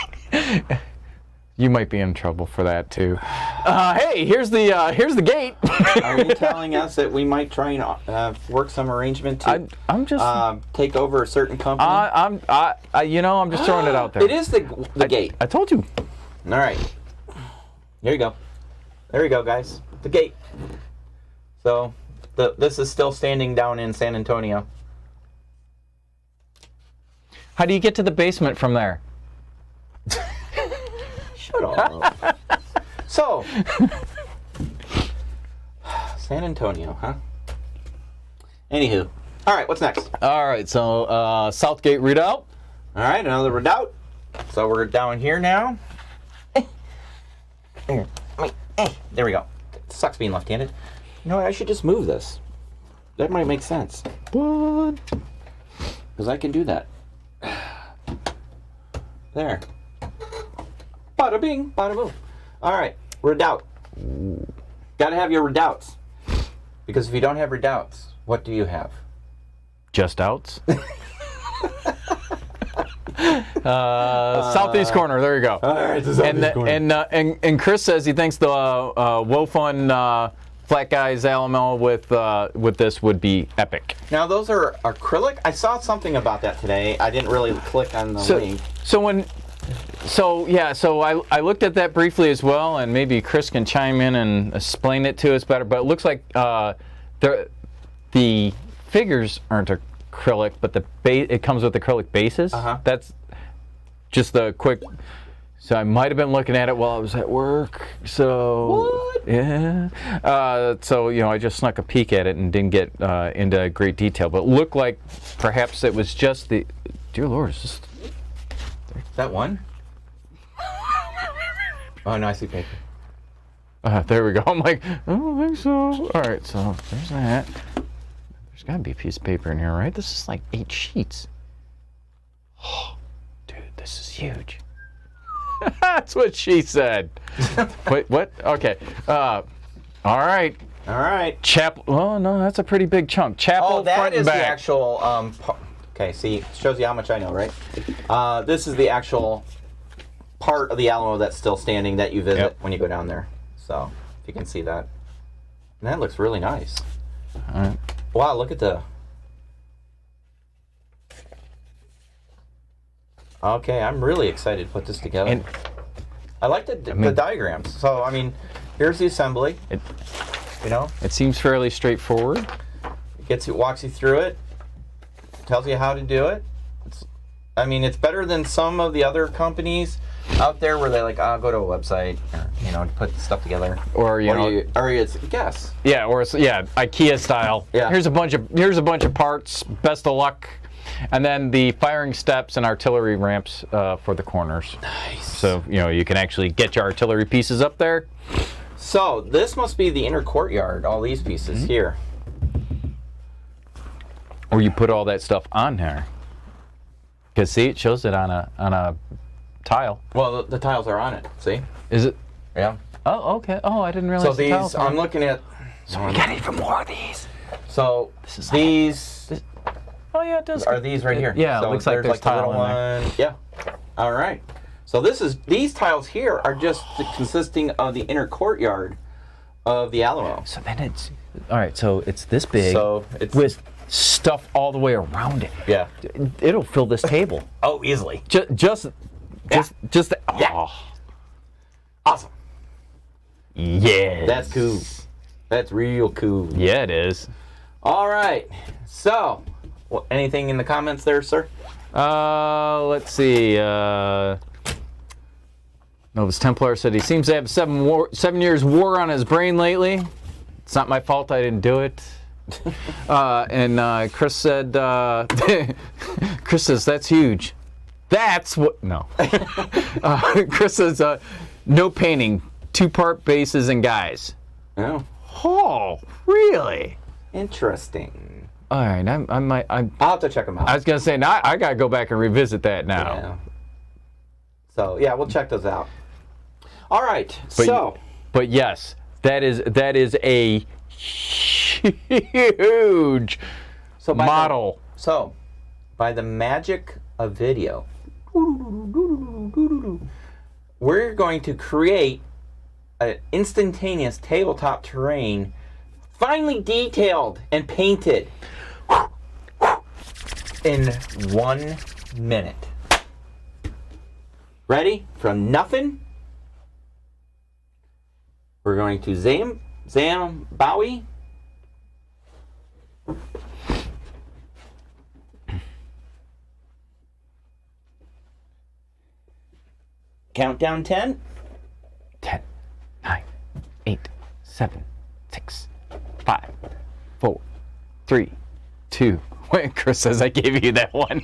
You might be in trouble for that too. Hey, here's the gate. Are you telling us that we might try and work some arrangement to I'm just take over a certain company? I'm just throwing it out there. It is the gate. I told you. All right. There you go. There you go, guys. The gate. So this is still standing down in San Antonio. How do you get to the basement from there? Shut up. So, San Antonio, huh? Anywho. All right, what's next? All right, so Southgate Redoubt. All right, another redoubt. So we're down here now. There we go. It sucks being left-handed. You know what? I should just move this. That might make sense. What? Because I can do that. There. Bada bing, bada boom. All right, redoubt. Got to have your redoubts. Because if you don't have redoubts, what do you have? Just outs. Southeast corner. There you go. All right, the southeast corner. And Chris says he thinks the WoFun Flat Guys Alamo with this would be epic. Now those are acrylic. I saw something about that today. I didn't really click on the link. So I looked at that briefly as well, and maybe Chris can chime in and explain it to us better. But it looks like the figures aren't acrylic, but it comes with acrylic bases. That's just the quick. So I might have been looking at it while I was at work. So what? Yeah. I just snuck a peek at it and didn't get into great detail, but it looked like perhaps it was just the. Dear Lord, is this? Is that one? Oh no, I see paper. There we go. I'm like, I don't think so. All right, so there's that. There's got to be a piece of paper in here, right? This is like 8 sheets. Oh, dude, this is huge. That's what she said. Wait, what? Okay. All right. All right. Chapel. Oh no, that's a pretty big chunk. Chapel. Oh, that front is and the back. actual. Okay, see, shows you how much I know, right? This is the actual part of the Alamo that's still standing that you visit when you go down there. So, if you can see that. And that looks really nice. All right. Wow, look at the... Okay, I'm really excited to put this together. And I like the diagrams. So, I mean, here's the assembly. It seems fairly straightforward. It walks you through it. Tells you how to do it. It's better than some of the other companies out there where they go to a website or, put stuff together. Or it's guess. Yeah, or it's IKEA style. Yeah. Here's a bunch of parts. Best of luck. And then the firing steps and artillery ramps for the corners. Nice. So you can actually get your artillery pieces up there. So this must be the inner courtyard. All these pieces here. Or you put all that stuff on there. Because see, it shows it on a tile. Well, the tiles are on it. See? Is it? Yeah. Oh, okay. Oh, I didn't realize. So the these, tiles I'm looking at. So we got even more of these. So these. Oh yeah, it does. Are these right here? Yeah, so it looks like there's the little tile in one. Yeah. All right. So these tiles here are just consisting of the inner courtyard of the Alamo. So then it's all right. So it's this big. So it's with stuff all the way around it. Yeah. It'll fill this table. Oh, easily. Just. Yeah. Awesome. Yeah. That's cool. That's real cool. Yeah, it is. All right. So, anything in the comments there, sir? Let's see. Novus Templar said he seems to have 7 years war on his brain lately. It's not my fault. I didn't do it. And Chris said, Chris says, that's huge. That's what, no. Chris says, no painting, 2-part bases and guys. Oh. Oh, really? Interesting. All right, I'll have to check them out. I was gonna say, now I gotta go back and revisit that now. Yeah. So yeah, we'll check those out. All right. But yes, that is a huge model. By the magic of video, we're going to create an instantaneous tabletop terrain, finely detailed and painted in 1 minute. Ready? From nothing, we're going to Bowie. Countdown 10. 10, 9, 8, 7, 6, 5, 4, 3, 2. Wait, Chris says I gave you that one.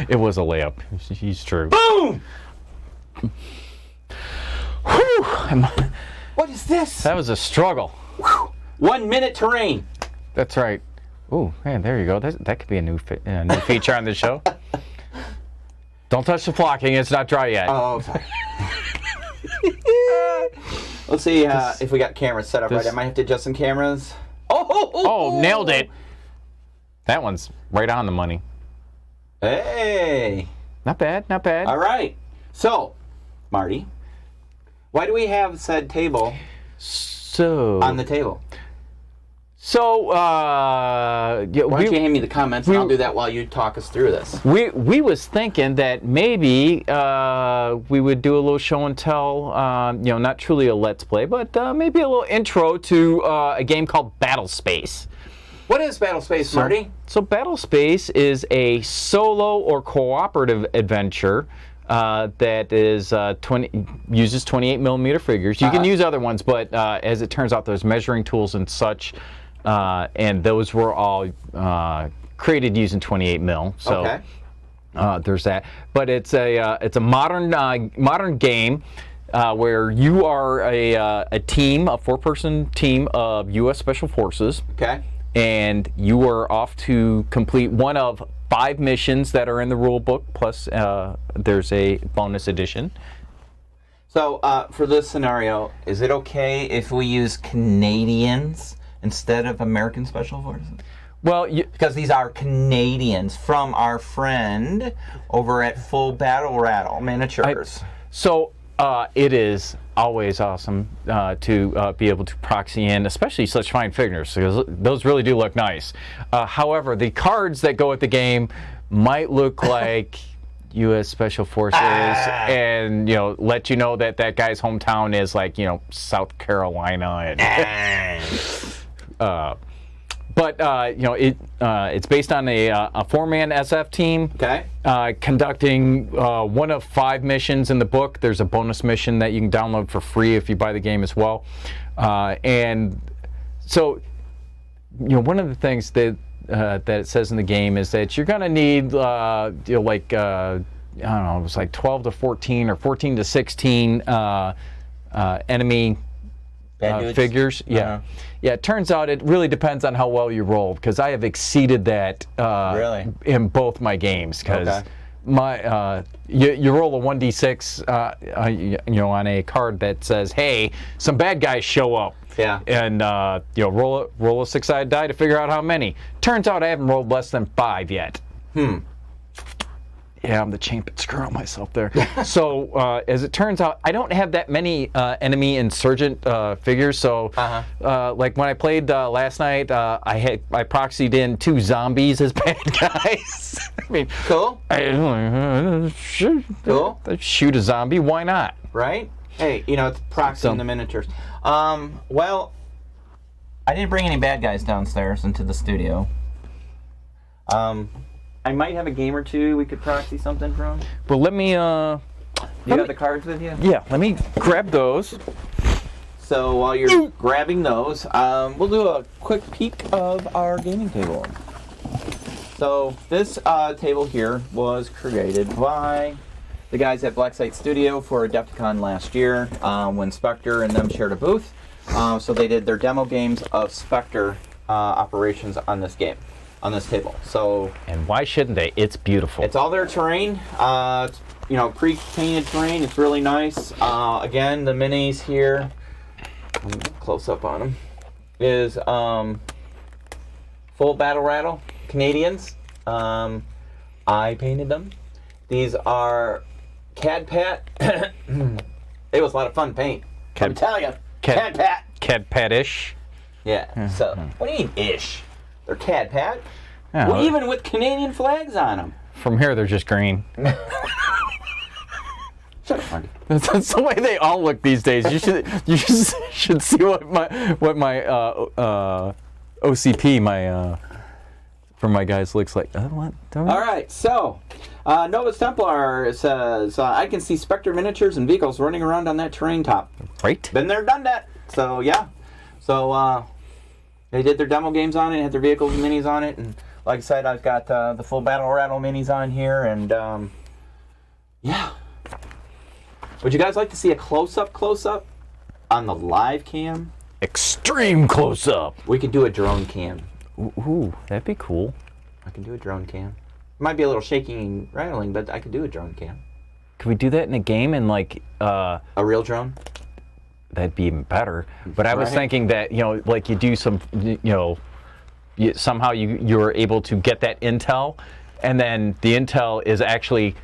It was a layup. He's true. Boom! Whew. What is this? That was a struggle. 1 minute terrain. That's right. Oh, man, there you go. That could be a new feature on the show. Don't touch the flocking. It's not dry yet. Oh, okay. Let's see if we got cameras set up right. I might have to adjust some cameras. Oh, nailed it. That one's right on the money. Hey. Not bad, not bad. All right. So, Marty, why do we have said table on the table? So, why don't you hand me the comments, and I'll do that while you talk us through this. We was thinking that maybe we would do a little show and tell, not truly a Let's Play, but maybe a little intro to a game called Battle Space. What is Battle Space, Marty? So Battle Space is a solo or cooperative adventure that is uses 28mm figures. You can use other ones, but as it turns out, there's measuring tools and such. And those were all created using 28mm. So okay. There's that. But it's a modern game where you are a team, a 4-person team of U.S. Special Forces. Okay. And you are off to complete one of 5 missions that are in the rule book. Plus, there's a bonus edition. So for this scenario, is it okay if we use Canadians instead of American Special Forces? Well, because these are Canadians from our friend over at Full Battle Rattle Miniatures. It is always awesome to be able to proxy in, especially such fine figures, because those really do look nice. However, the cards that go with the game might look like U.S. Special Forces, and let you know that that guy's hometown is like South Carolina. It's based on a 4-man SF team. Okay. Conducting one of 5 missions in the book. There's a bonus mission that you can download for free if you buy the game as well. And so, one of the things that it says in the game is that you're going to need, I don't know, it was like 12 to 14 or 14 to 16 enemy figures. Yeah. Yeah, it turns out it really depends on how well you roll, because I have exceeded that in both my games. Because my you roll a 1d6 on a card that says, hey, some bad guys show up. Yeah. And roll a 6-sided die to figure out how many. Turns out I haven't rolled less than 5 yet. Yeah, I'm the champ at screwing myself there. So, as it turns out, I don't have that many enemy insurgent figures. So, like when I played last night, I proxied in 2 zombies as bad guys. I mean, cool. Cool. Shoot a zombie. Why not? Right. Hey, it's proxying the miniatures. Well, I didn't bring any bad guys downstairs into the studio. I might have a game or two we could proxy something from. Well, let me. You got the cards with you? Yeah, let me grab those. So while you're grabbing those, we'll do a quick peek of our gaming table. So this table here was created by the guys at Black Site Studio for Adepticon last year when Spectre and them shared a booth. So they did their demo games of Spectre operations on this game. On this table. And why shouldn't they? It's beautiful. It's all their terrain. It's, pre-painted terrain. It's really nice. Again, the minis here close up on them, is full Battle Rattle Canadians. I painted them. These are Cad Pat. It was a lot of fun to paint. I'm telling you, Cad Pat. Cad Pat-ish. Yeah. So, what do you mean ish? They're Cad Pat. Yeah, Well, even with Canadian flags on them. from here, they're just green. Shut up, Marty. That's the way they all look these days. You should see what my OCP for my guys looks like. What? All right, so Novus Templar says I can see Spectre miniatures and vehicles running around on that terrain top. Right. Been there, done that. So yeah, so they did their demo games on it, had their vehicles and minis on it, and like I said, I've got the full Battle Rattle minis on here, and yeah. Would you guys like to see a close-up on the live cam? Extreme close-up. We could do a drone cam. Ooh, that'd be cool. I can do a drone cam. It might be a little shaking and rattling, but I could do a drone cam. Could we do that in a game and like a real drone? That'd be even better. But I was Right. thinking that, like you do some, somehow you're able to get that intel, and then the intel is actually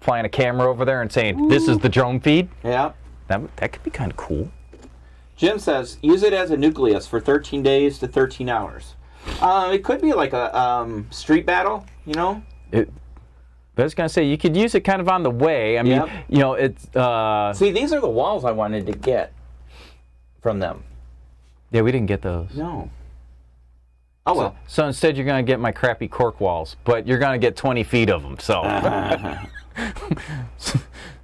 flying a camera over there and saying, "This is the drone feed." Yeah. That could be kind of cool. Jim says, use it as a nucleus for 13 days to 13 hours. It could be like a street battle, But I was gonna say you could use it kind of on the way. I mean, Yep. it's. See, these are the walls I wanted to get from them. Yeah, we didn't get those. No. Oh, well. So instead, you're gonna get my crappy cork walls, but you're gonna get 20 feet of them. So.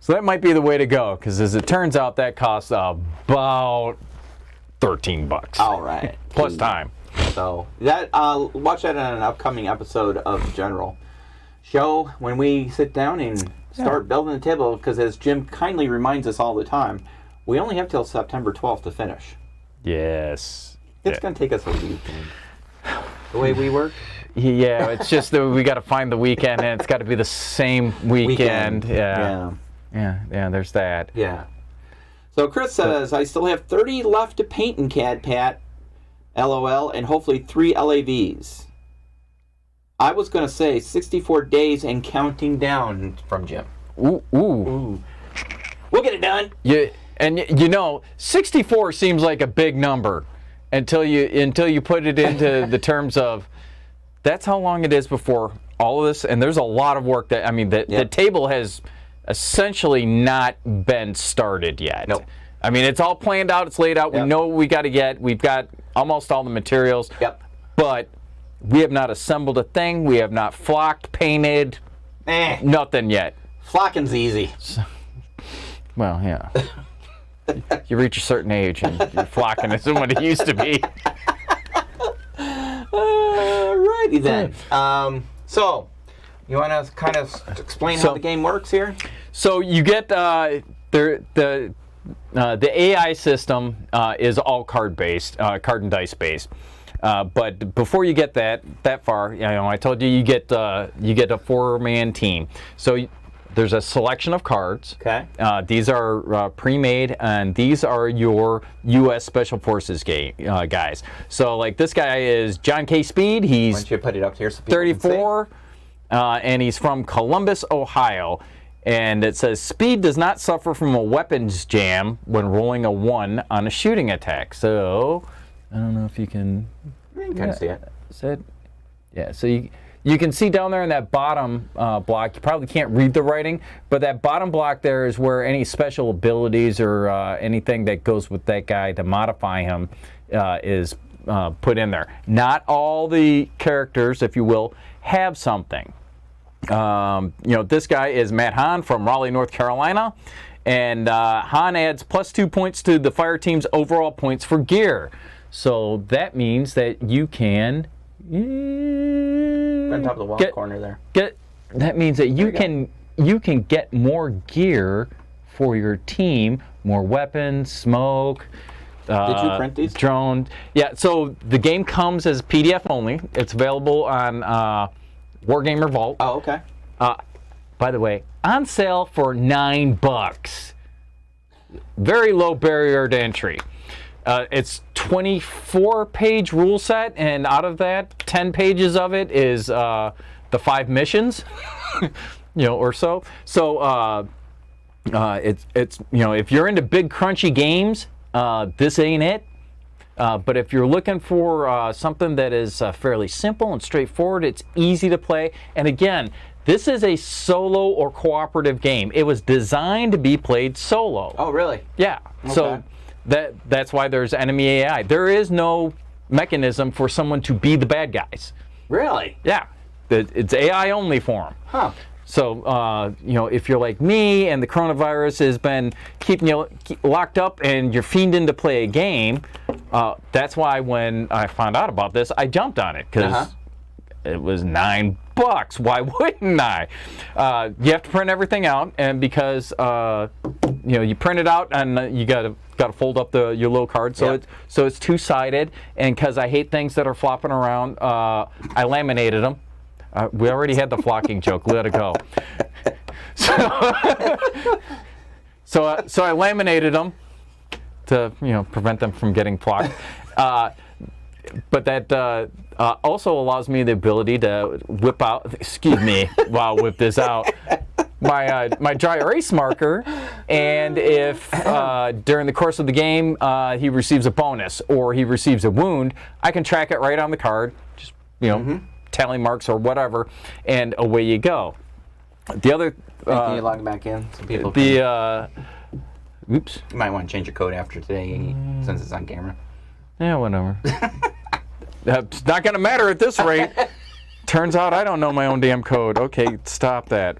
So that might be the way to go, because as it turns out, that costs about $13. All right. Plus time. So that watch that on an upcoming episode of General Show when we sit down and start building the table, because as Jim kindly reminds us all the time, we only have till September 12th to finish. Yes. It's going to take us a weekend. The way we work? Yeah, it's just that we got to find the weekend, and it's got to be the same weekend. Yeah, there's that. Yeah. So Chris says, I still have 30 left to paint in Cad Pat, LOL, and hopefully 3 LAVs. I was going to say 64 days and counting down from Jim. Ooh. We'll get it done. Yeah, and 64 seems like a big number until you put it into the terms of that's how long it is before all of this, and there's a lot of work that, the table has essentially not been started yet. Nope. I mean, it's all planned out, it's laid out, Yep. we know what we got to get, we've got almost all the materials, Yep. but we have not assembled a thing, we have not flocked, painted, nothing yet. Flocking's easy. Well, yeah. You reach a certain age and your flocking isn't what it used to be. Alrighty then. So, you want to kind of explain how the game works here? So you get the AI system is all card based, card and dice based. But before you get that far, I told you get a 4-man team. So there's a selection of cards. Okay. These are pre-made, and these are your U.S. Special Forces guys. So like this guy is John K. Speed. Why He's don't you put it up here so people can see? 34, and he's from Columbus, Ohio. And it says, Speed does not suffer from a weapons jam when rolling a 1 on a shooting attack. So, I don't know if you can... You can kind of see it. Yeah, so you can see down there in that bottom block, you probably can't read the writing, but that bottom block there is where any special abilities or anything that goes with that guy to modify him is put in there. Not all the characters, if you will, have something. This guy is Matt Hahn from Raleigh, North Carolina, and Hahn adds +2 points to the fire team's overall points for gear. So that means that you can On top of the wall corner there. That means that you can get more gear for your team, more weapons, smoke. Did you print these? Drone. Yeah. So the game comes as PDF only. It's available on Wargamer Vault. Oh, okay. By the way, on sale for $9. very low barrier to entry. It's 24-page rule set, and out of that, 10 pages of it is the 5 missions, or so. So it's if you're into big crunchy games, this ain't it. But if you're looking for something that is fairly simple and straightforward, it's easy to play. And again, this is a solo or cooperative game. It was designed to be played solo. Oh, really? Yeah. Okay. So that's why there's enemy AI. There is no mechanism for someone to be the bad guys. Really? Yeah. It's AI only for them. Huh. So, if you're like me and the coronavirus has been keeping you locked up and you're fiending to play a game, that's why when I found out about this, I jumped on it because it was $9. Why wouldn't I? You have to print everything out, and because you print it out and you got to fold up your little card, so it's two-sided. And because I hate things that are flopping around, I laminated them. We already had the flocking joke. Let it go. So I laminated them to prevent them from getting flocked. But that also allows me the ability to whip out. Excuse me, while I whip this out. My dry erase marker, and if during the course of the game he receives a bonus or he receives a wound, I can track it right on the card. Just tally marks or whatever, and away you go. The other can you log back in? Some people oops. You might want to change your code after today since it's on camera. Yeah, whatever. It's not going to matter at this rate. Turns out I don't know my own damn code. Okay, stop that.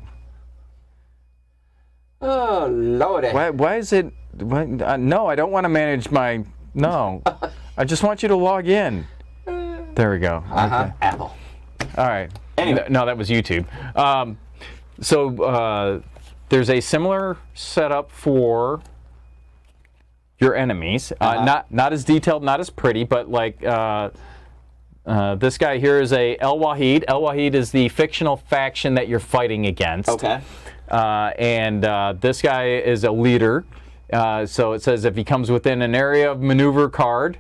Oh, Lordy. Why is it... no, I don't want to manage my... No. I just want you to log in. There we go. Okay. Apple. All right. Anyway. No, that was YouTube. So there's a similar setup for your enemies. Not as detailed, not as pretty, but like this guy here is a El Wahid. El Wahid is the fictional faction that you're fighting against. Okay. And this guy is a leader. So it says if he comes within an area of maneuver card,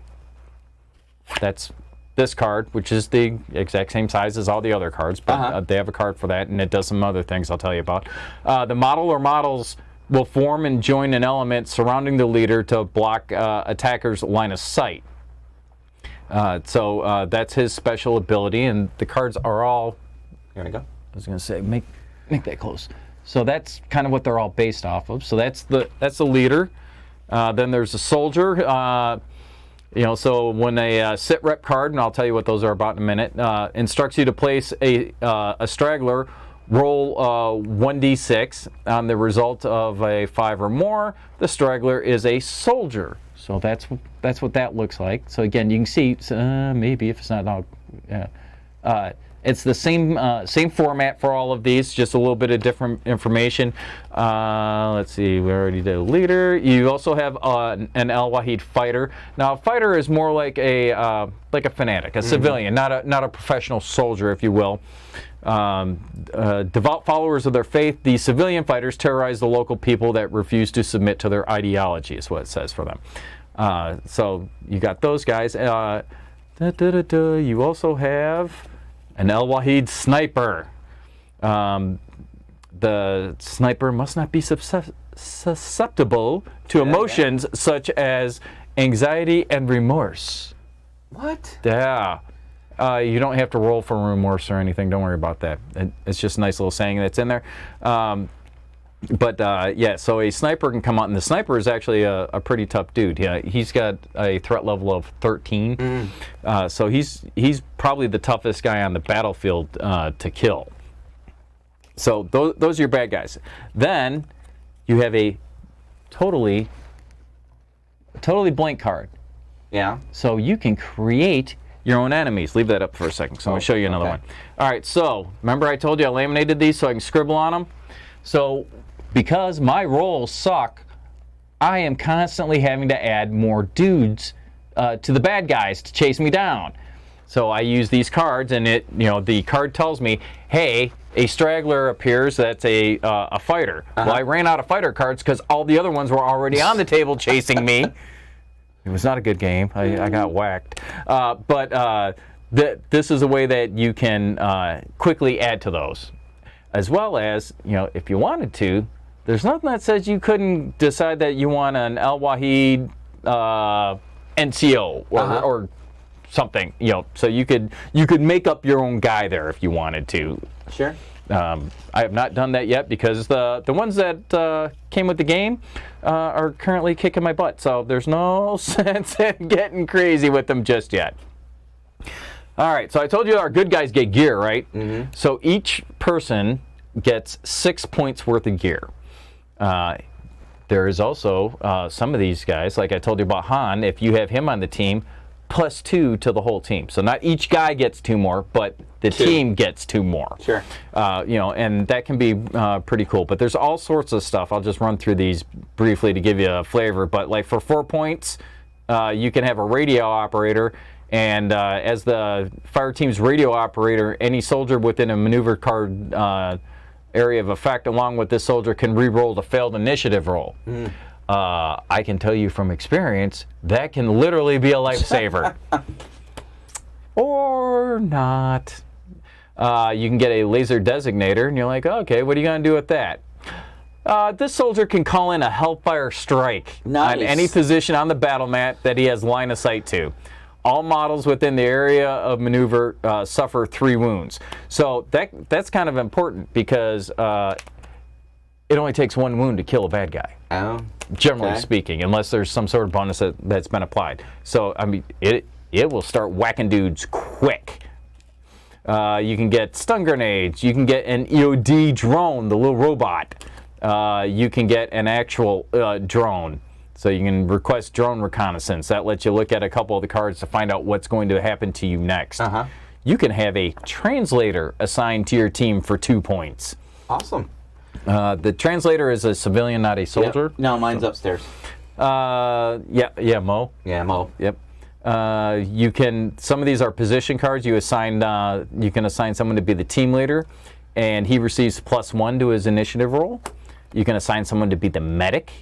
that's this card, which is the exact same size as all the other cards, but they have a card for that, and it does some other things I'll tell you about. The model or models will form and join an element surrounding the leader to block attackers' line of sight. So that's his special ability, and the cards are all... Here we go. I was going to say, make that close. So that's kind of what they're all based off of. So that's the leader. Then there's a soldier. So when a Sitrep card, and I'll tell you what those are about in a minute, instructs you to place a straggler, roll 1d6 on the result of a 5 or more. The straggler is a soldier. So that's what that looks like. So again, you can see maybe if it's not all. It's the same format for all of these, just a little bit of different information. Let's see, we already did a leader. You also have an El Wahid fighter. Now, a fighter is more like a fanatic, a civilian, not a professional soldier, if you will. Devout followers of their faith, the civilian fighters terrorize the local people that refuse to submit to their ideology, is what it says for them. So you got those guys. You also have an El Wahid sniper. The sniper must not be susceptible to emotions such as anxiety and remorse. What? Yeah. You don't have to roll for remorse or anything. Don't worry about that. It's just a nice little saying that's in there. So a sniper can come out, and the sniper is actually a pretty tough dude. Yeah, he's got a threat level of 13. So he's probably the toughest guy on the battlefield to kill. So those are your bad guys. Then you have a totally blank card. Yeah. So you can create your own enemies. Leave that up for a second. So I'm going to show you another one. All right, so remember I told you I laminated these so I can scribble on them? So because my rolls suck, I am constantly having to add more dudes to the bad guys to chase me down. So I use these cards, and the card tells me, hey, a straggler appears that's a fighter. Well, I ran out of fighter cards because all the other ones were already on the table chasing me. It was not a good game. I got whacked. This is a way that you can quickly add to those. As well as, if you wanted to, there's nothing that says you couldn't decide that you want an El Wahid NCO or something. So you could make up your own guy there if you wanted to. Sure. I have not done that yet because the ones that came with the game are currently kicking my butt. So there's no sense in getting crazy with them just yet. All right, so I told you our good guys get gear, right? Mm-hmm. So each person gets 6 points worth of gear. There is also some of these guys, like I told you about Han, if you have him on the team, +2 to the whole team. So not each guy gets 2 more, but the team gets 2 more. Sure. And that can be pretty cool. But there's all sorts of stuff. I'll just run through these briefly to give you a flavor. But like for 4 points, you can have a radio operator. And as the fire team's radio operator, any soldier within a maneuver card area of effect along with this soldier can re-roll the failed initiative roll. Mm. I can tell you from experience, that can literally be a lifesaver. Or not. You can get a laser designator, and you're like, okay, what are you going to do with that? This soldier can call in a Hellfire Strike on any position on the battle mat that he has line of sight to. All models within the area of maneuver suffer 3 wounds. So that's kind of important because it only takes 1 wound to kill a bad guy. Oh. Generally speaking, unless there's some sort of bonus that's been applied. So, I mean, it will start whacking dudes quick. You can get stun grenades. You can get an EOD drone, the little robot. You can get an actual drone. So you can request drone reconnaissance. That lets you look at a couple of the cards to find out what's going to happen to you next. You can have a translator assigned to your team for 2 points. Awesome. The translator is a civilian, not a soldier. Yep. No, mine's upstairs. Mo. Yeah, Mo. Yep. You can. Some of these are position cards. You can assign someone to be the team leader, and he receives +1 to his initiative roll. You can assign someone to be the medic.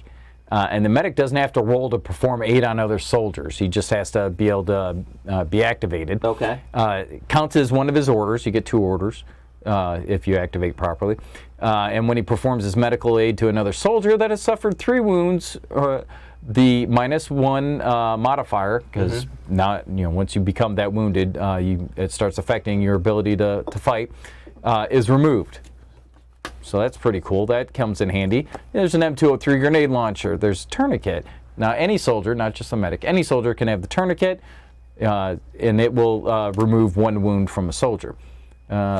And the medic doesn't have to roll to perform aid on other soldiers. He just has to be able to be activated. Okay. Counts as one of his orders. You get 2 orders if you activate properly. And when he performs his medical aid to another soldier that has suffered 3 wounds, the -1 modifier, because now once you become that wounded, it starts affecting your ability to fight, is removed. So that's pretty cool. That comes in handy. There's an M203 grenade launcher. There's tourniquet. Now any soldier, not just the medic, any soldier can have the tourniquet, and it will remove 1 wound from a soldier.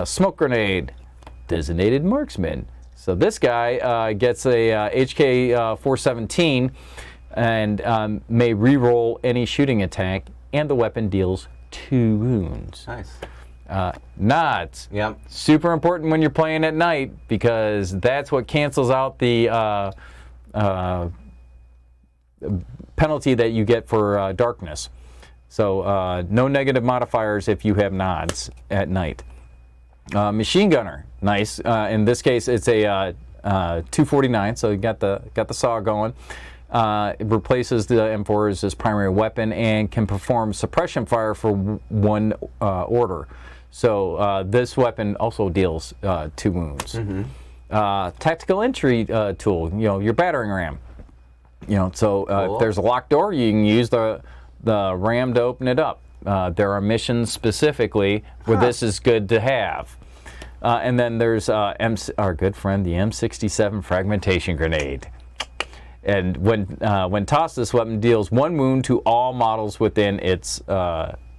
Smoke grenade, designated marksman. So this guy gets a HK 417 and may re-roll any shooting attack, and the weapon deals 2 wounds. Nice. Nods. Yep. Super important when you're playing at night because that's what cancels out the penalty that you get for darkness. So no negative modifiers if you have nods at night. Machine gunner, nice. In this case, it's a 249, so you got the saw going. It replaces the M4 as his primary weapon and can perform suppression fire for 1 order. So this weapon also deals 2 wounds. Tactical entry tool, your battering ram. So if there's a locked door, you can use the ram to open it up. There are missions specifically where this is good to have. And then there's our good friend, the M67 fragmentation grenade. And when tossed, this weapon deals 1 wound to all models within its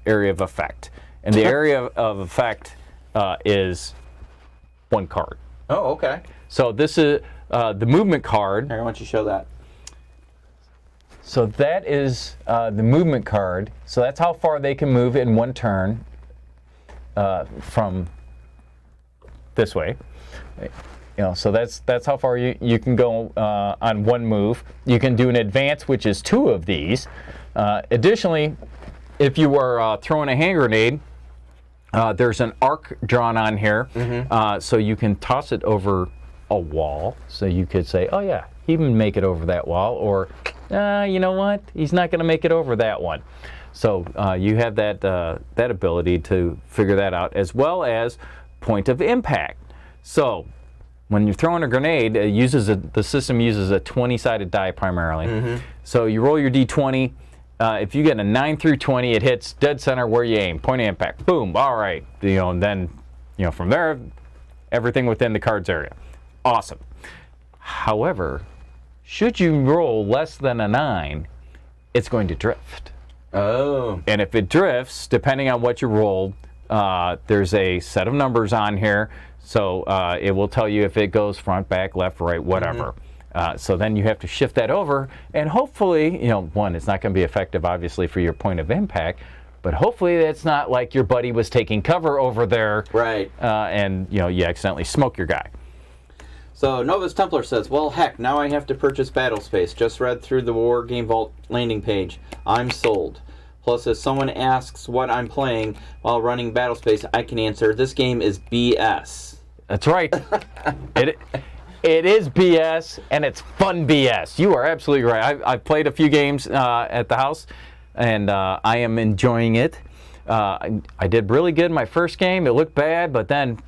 area of effect. And the area of effect is 1 card. Oh, okay. So this is the movement card. Here, why don't you show that? So that is the movement card. So that's how far they can move in 1 turn from this way. So that's how far you can go on 1 move. You can do an advance, which is 2 of these. Additionally, if you are throwing a hand grenade, There's an arc drawn on here, so you can toss it over a wall. So you could say, oh yeah, he can make it over that wall, or you know what, he's not going to make it over that one. So you have that that ability to figure that out, as well as point of impact. So when you're throwing a grenade, the system uses a 20-sided die primarily. So you roll your d20. If you get a 9 through 20, it hits dead center where you aim. Point of impact. Boom. All right. And then, from there, everything within the card's area. Awesome. However, should you roll less than a 9, it's going to drift. Oh. And if it drifts, depending on what you rolled, there's a set of numbers on here. So it will tell you if it goes front, back, left, right, whatever. So then you have to shift that over, and hopefully, one, it's not going to be effective, obviously, for your point of impact, but hopefully that's not like your buddy was taking cover over there, right? And you accidentally smoke your guy. So Novus Templar says, well, heck, now I have to purchase Battle Space. Just read through the War Game Vault landing page. I'm sold. Plus, if someone asks what I'm playing while running Battle Space, I can answer, this game is BS. That's right. It is BS, and it's fun BS. You are absolutely right. I've played a few games at the house, and I am enjoying it. I did really good in my first game. It looked bad, but then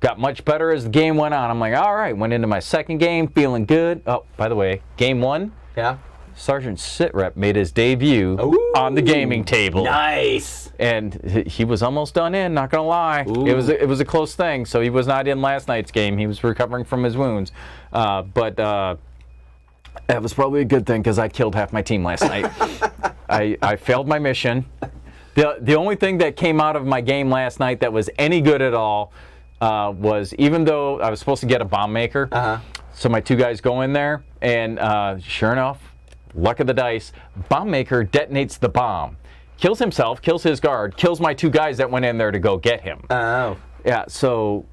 got much better as the game went on. I'm like, all right, went into my second game, feeling good. Oh, by the way, game 1, Sergeant Sitrep made his debut on the gaming table. Nice. And he was almost done in, not going to lie. It was a close thing, so he was not in last night's game. He was recovering from his wounds. But that was probably a good thing, because I killed half my team last night. I failed my mission. The only thing that came out of my game last night that was any good at all was, even though I was supposed to get a bomb maker, so my 2 guys go in there, and sure enough, luck of the dice, bomb maker detonates the bomb, kills himself, kills his guard, kills my 2 guys that went in there to go get him. Oh. Yeah, so,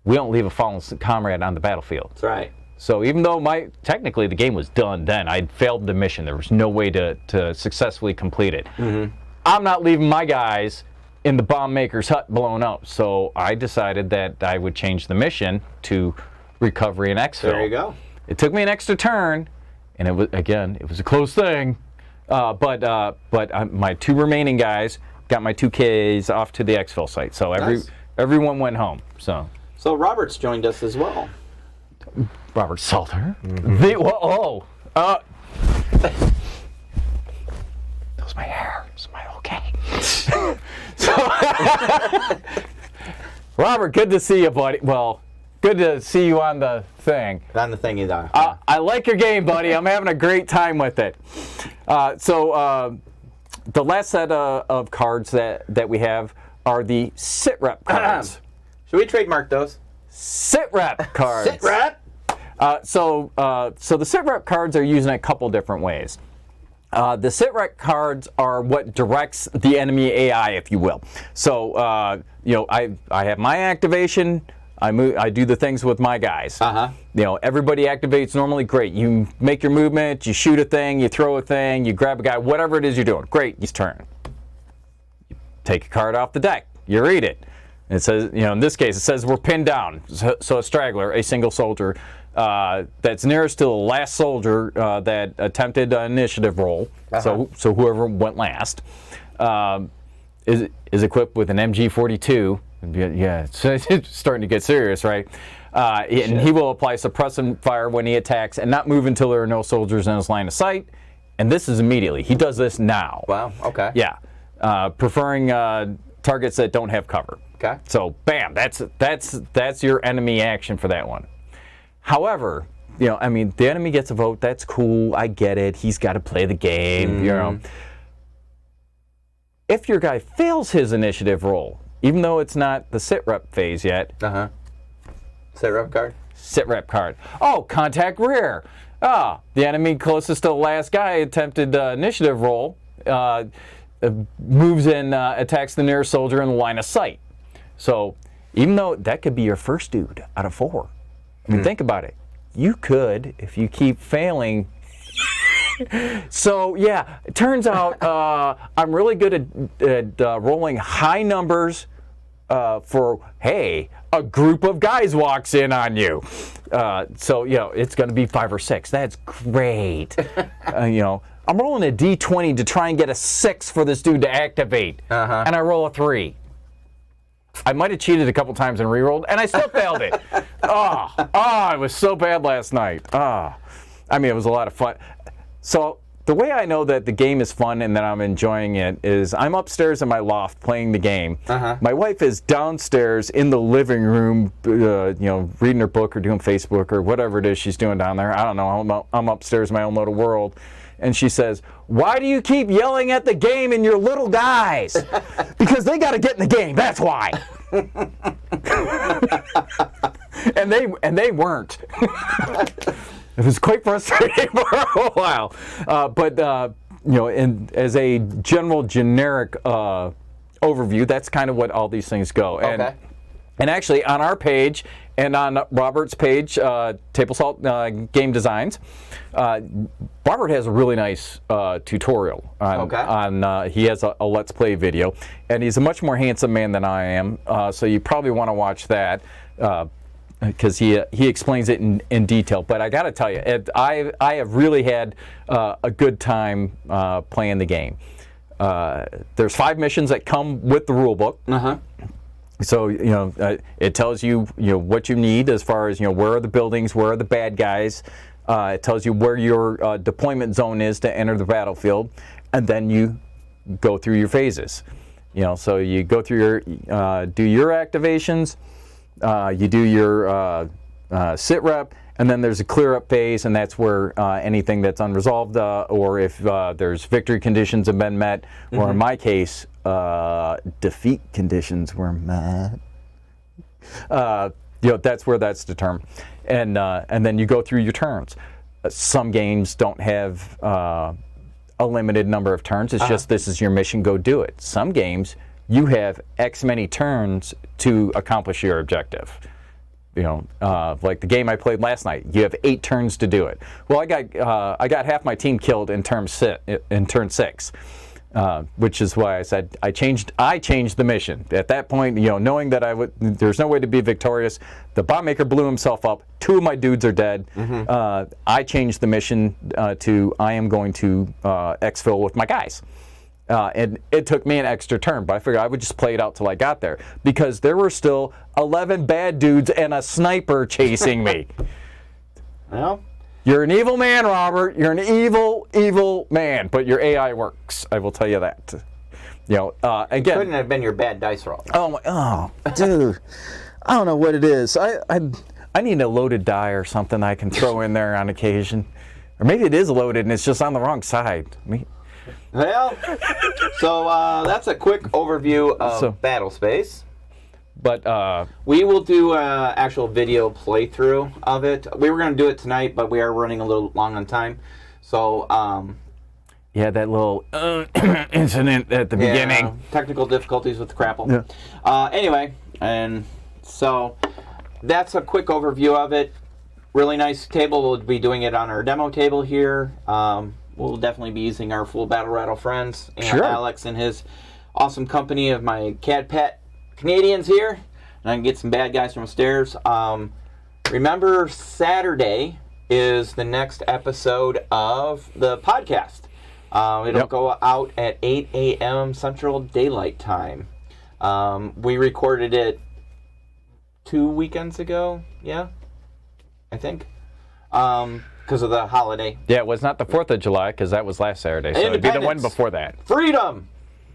we don't leave a fallen comrade on the battlefield. That's right. So even though technically the game was done then, I'd failed the mission. There was no way to successfully complete it. I'm not leaving my guys in the bomb maker's hut blown up. So I decided that I would change the mission to recovery and exfil. There you go. It took me an extra turn, and it was a close thing. But my 2 remaining guys got my 2 Ks off to the exfil site. So everyone went home. So Robert's joined us as well. Robert Salter. That was my hair. Is my okay? Robert, good to see you, buddy. Well, good to see you on the thing. On the thingy, though. I like your game, buddy. I'm having a great time with it. The last set of cards that we have are the Sitrep cards. Should we trademark those? Sitrep cards. Sitrep? So the Sitrep cards are used in a couple different ways. The Sitrep cards are what directs the enemy AI, if you will. So I have my activation. I do the things with my guys. Everybody activates normally. Great. You make your movement. You shoot a thing. You throw a thing. You grab a guy. Whatever it is you're doing. Great. His turn. You take a card off the deck. You read it. It says, in this case, it says we're pinned down. So a straggler, a single soldier, that's nearest to the last soldier that attempted an initiative roll. So whoever went last is equipped with an MG42. Yeah, it's starting to get serious, right? And he will apply suppressant fire when he attacks and not move until there are no soldiers in his line of sight. And this is immediately. He does this now. Wow. Okay. Yeah, preferring targets that don't have cover. Okay. So, bam, that's your enemy action for that one. However, the enemy gets a vote. That's cool. I get it. He's got to play the game. If your guy fails his initiative roll, even though it's not the Sitrep phase yet. Sitrep card? Sitrep card. Oh, contact rear. The enemy closest to the last guy attempted initiative roll, moves in, attacks the nearest soldier in the line of sight. So even though that could be your first dude out of 4. Think about it. You could, if you keep failing So, yeah, it turns out I'm really good at rolling high numbers for, hey, a group of guys walks in on you. So, it's going to be 5 or 6. That's great. I'm rolling a D20 to try and get a 6 for this dude to activate. And I roll a 3. I might have cheated a couple times and re-rolled, and I still failed it. It was so bad last night. It was a lot of fun. So the way I know that the game is fun and that I'm enjoying it is I'm upstairs in my loft playing the game. My wife is downstairs in the living room, reading her book or doing Facebook or whatever it is she's doing down there. I don't know. I'm upstairs in my own little world. And she says, "Why do you keep yelling at the game and your little guys?" Because they got to get in the game. That's why. and they weren't. It was quite frustrating for a while. As a generic overview, that's kind of what all these things go. And actually, on our page and on Robert's page, Table Salt Game Designs, Robert has a really nice tutorial on he has a Let's Play video, and he's a much more handsome man than I am, so you probably want to watch that because he explains it in detail. But I got to tell you, I have really had a good time playing the game. There's 5 missions that come with the rule book. So, it tells you, what you need as far as, where are the buildings, where are the bad guys. It tells you where your deployment zone is to enter the battlefield. And then you go through your phases. So you go through your, do your activations, you do your Sitrep, and then there's a clear up phase, and that's where anything that's unresolved, or if there's victory conditions have been met, or in my case, defeat conditions were met. That's where that's determined, and then you go through your turns. Some games don't have a limited number of turns. It's just this is your mission, go do it. Some games you have X many turns to accomplish your objective. Like the game I played last night, you have 8 turns to do it. Well, I got half my team killed in turn 6, which is why I said I changed the mission at that point. Knowing that there's no way to be victorious. The bomb maker blew himself up. 2 of my dudes are dead. I changed the mission to I am going to exfil with my guys. And it took me an extra turn, but I figured I would just play it out till I got there because there were still 11 bad dudes and a sniper chasing me. Well, you're an evil man, Robert. You're an evil, evil man, but your AI works. I will tell you that. Again, couldn't have been your bad dice roll. Oh, dude, I don't know what it is. I need a loaded die or something I can throw in there on occasion, or maybe it is loaded and it's just on the wrong side. Well, so that's a quick overview of Battle Space. But we will do an actual video playthrough of it. We were going to do it tonight, but we are running a little long on time. So, that little incident at the beginning. Technical difficulties with the Crapple. Yeah. Anyway, and so that's a quick overview of it. Really nice table. We'll be doing it on our demo table here. We'll definitely be using our full Battle Rattle friends. And Alex and his awesome company of my Cat Pet Canadians here. And I can get some bad guys from upstairs. Remember, Saturday is the next episode of the podcast. It'll go out at 8 a.m. Central Daylight Time. We recorded it 2 weekends ago. Yeah, I think. Because of the holiday. Yeah, it was not the 4th of July, because that was last Saturday, so it'd be the one before that. Freedom!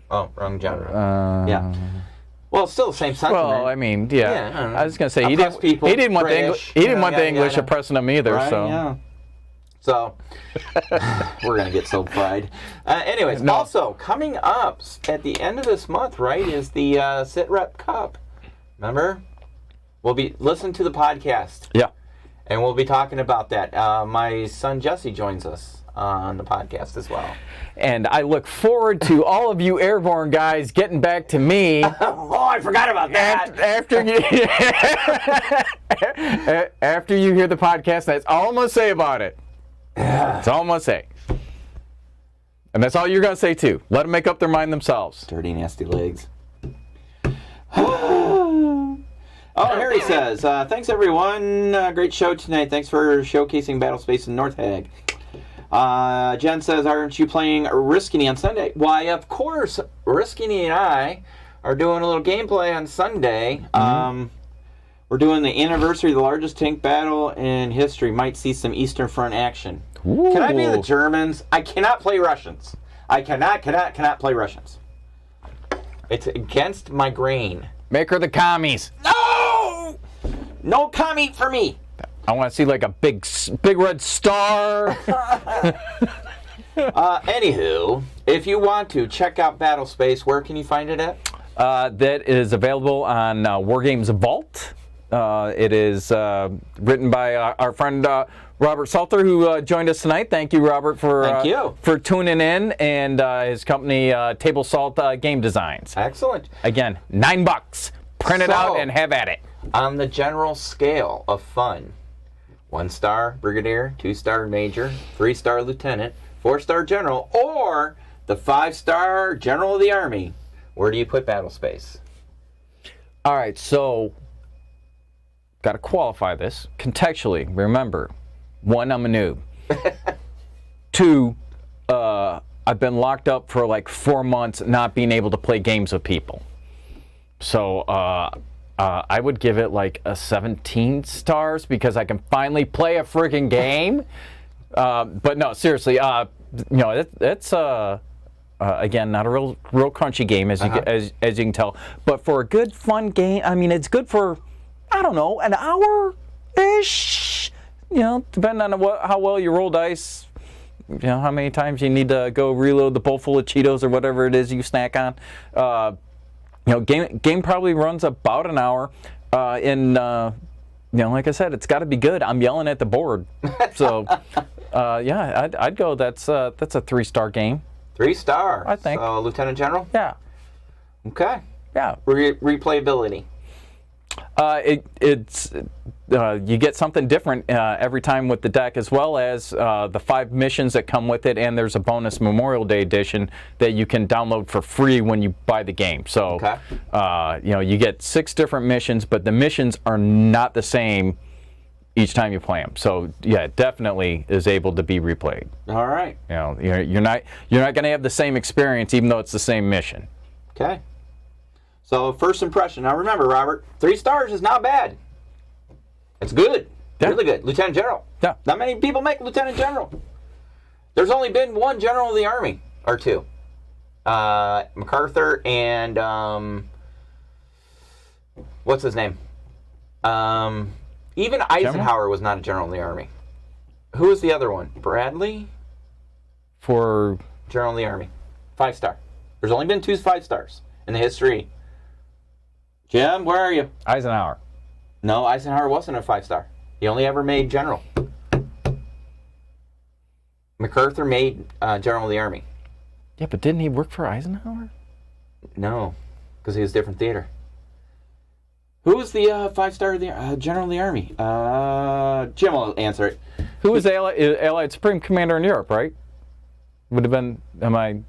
Oh, wrong genre. Yeah. Well, it's still the same sentiment. Well, I mean, I was going to say, he didn't want the English oppressing him either, right, so. Yeah. So, we're going to get so fried. Anyways, also, coming up at the end of this month, right, is the Sitrep Cup. Remember? Listen to the podcast. Yeah. And we'll be talking about that. My son Jesse joins us on the podcast as well. And I look forward to all of you airborne guys getting back to me. Oh, I forgot about that. After you hear the podcast, that's all I'm going to say about it. That's all I'm going to say. And that's all you're going to say, too. Let them make up their mind themselves. Dirty, nasty legs. Harry says, thanks, everyone. Great show tonight. Thanks for showcasing Battle Space in North Hag. Jen says, aren't you playing Oriskany on Sunday? Why, of course. Oriskany and I are doing a little gameplay on Sunday. We're doing the anniversary of the largest tank battle in history. Might see some Eastern Front action. Ooh. Can I be the Germans? I cannot play Russians. I cannot play Russians. It's against my grain. Make her the commies. No! No commie for me. I want to see like a big red star. Anywho, if you want to check out Battle Space, where can you find it at? That is available on Wargames Vault. It is written by our friend Robert Salter, who joined us tonight. Thank you, Robert, for tuning in, and his company, Table Salt Game Designs. Excellent. Again, $9. Print it out and have at it. On the general scale of fun, 1-star Brigadier, 2-star Major, 3-star Lieutenant, 4-star General, or the 5-star General of the Army, where do you put Battle Space? All right, so got to qualify this contextually. Remember, 1, I'm a noob. 2, I've been locked up for like 4 months not being able to play games with people. So I would give it like a 17 stars because I can finally play a friggin' game. But no, seriously, it's again not a real crunchy game as you can tell. But for a good fun game, I mean, it's good for, I don't know, an hour-ish. Depending on how well you roll dice. How many times you need to go reload the bowl full of Cheetos or whatever it is you snack on. Game probably runs about an hour. Like I said, it's got to be good. I'm yelling at the board. So, I'd go. That's a 3-star game. 3-star, I think. So, Lieutenant General? Yeah. Okay. Yeah. Replayability. You get something different every time with the deck, as well as the 5 missions that come with it, and there's a bonus Memorial Day edition that you can download for free when you buy the game. So, you get 6 different missions, but the missions are not the same each time you play them. So, yeah, it definitely is able to be replayed. All right. You're not going to have the same experience, even though it's the same mission. Okay. So, first impression. Now, remember, Robert, 3 stars is not bad. It's good. Yeah. Really good. Lieutenant General. Yeah. Not many people make Lieutenant General. There's only been 1 General of the Army, or 2. MacArthur and, what's his name? Even Eisenhower was not a General of the Army. Who was the other one? Bradley? For General of the Army. 5-star. There's only been 2 5-stars in the history. Jim, where are you? Eisenhower. No, Eisenhower wasn't a 5-star. He only ever made General. MacArthur made General of the Army. Yeah, but didn't he work for Eisenhower? No, because he was different theater. Who was the 5-star of the General of the Army? Jim will answer it. Who was the Allied Supreme Commander in Europe, right? Would have been, am I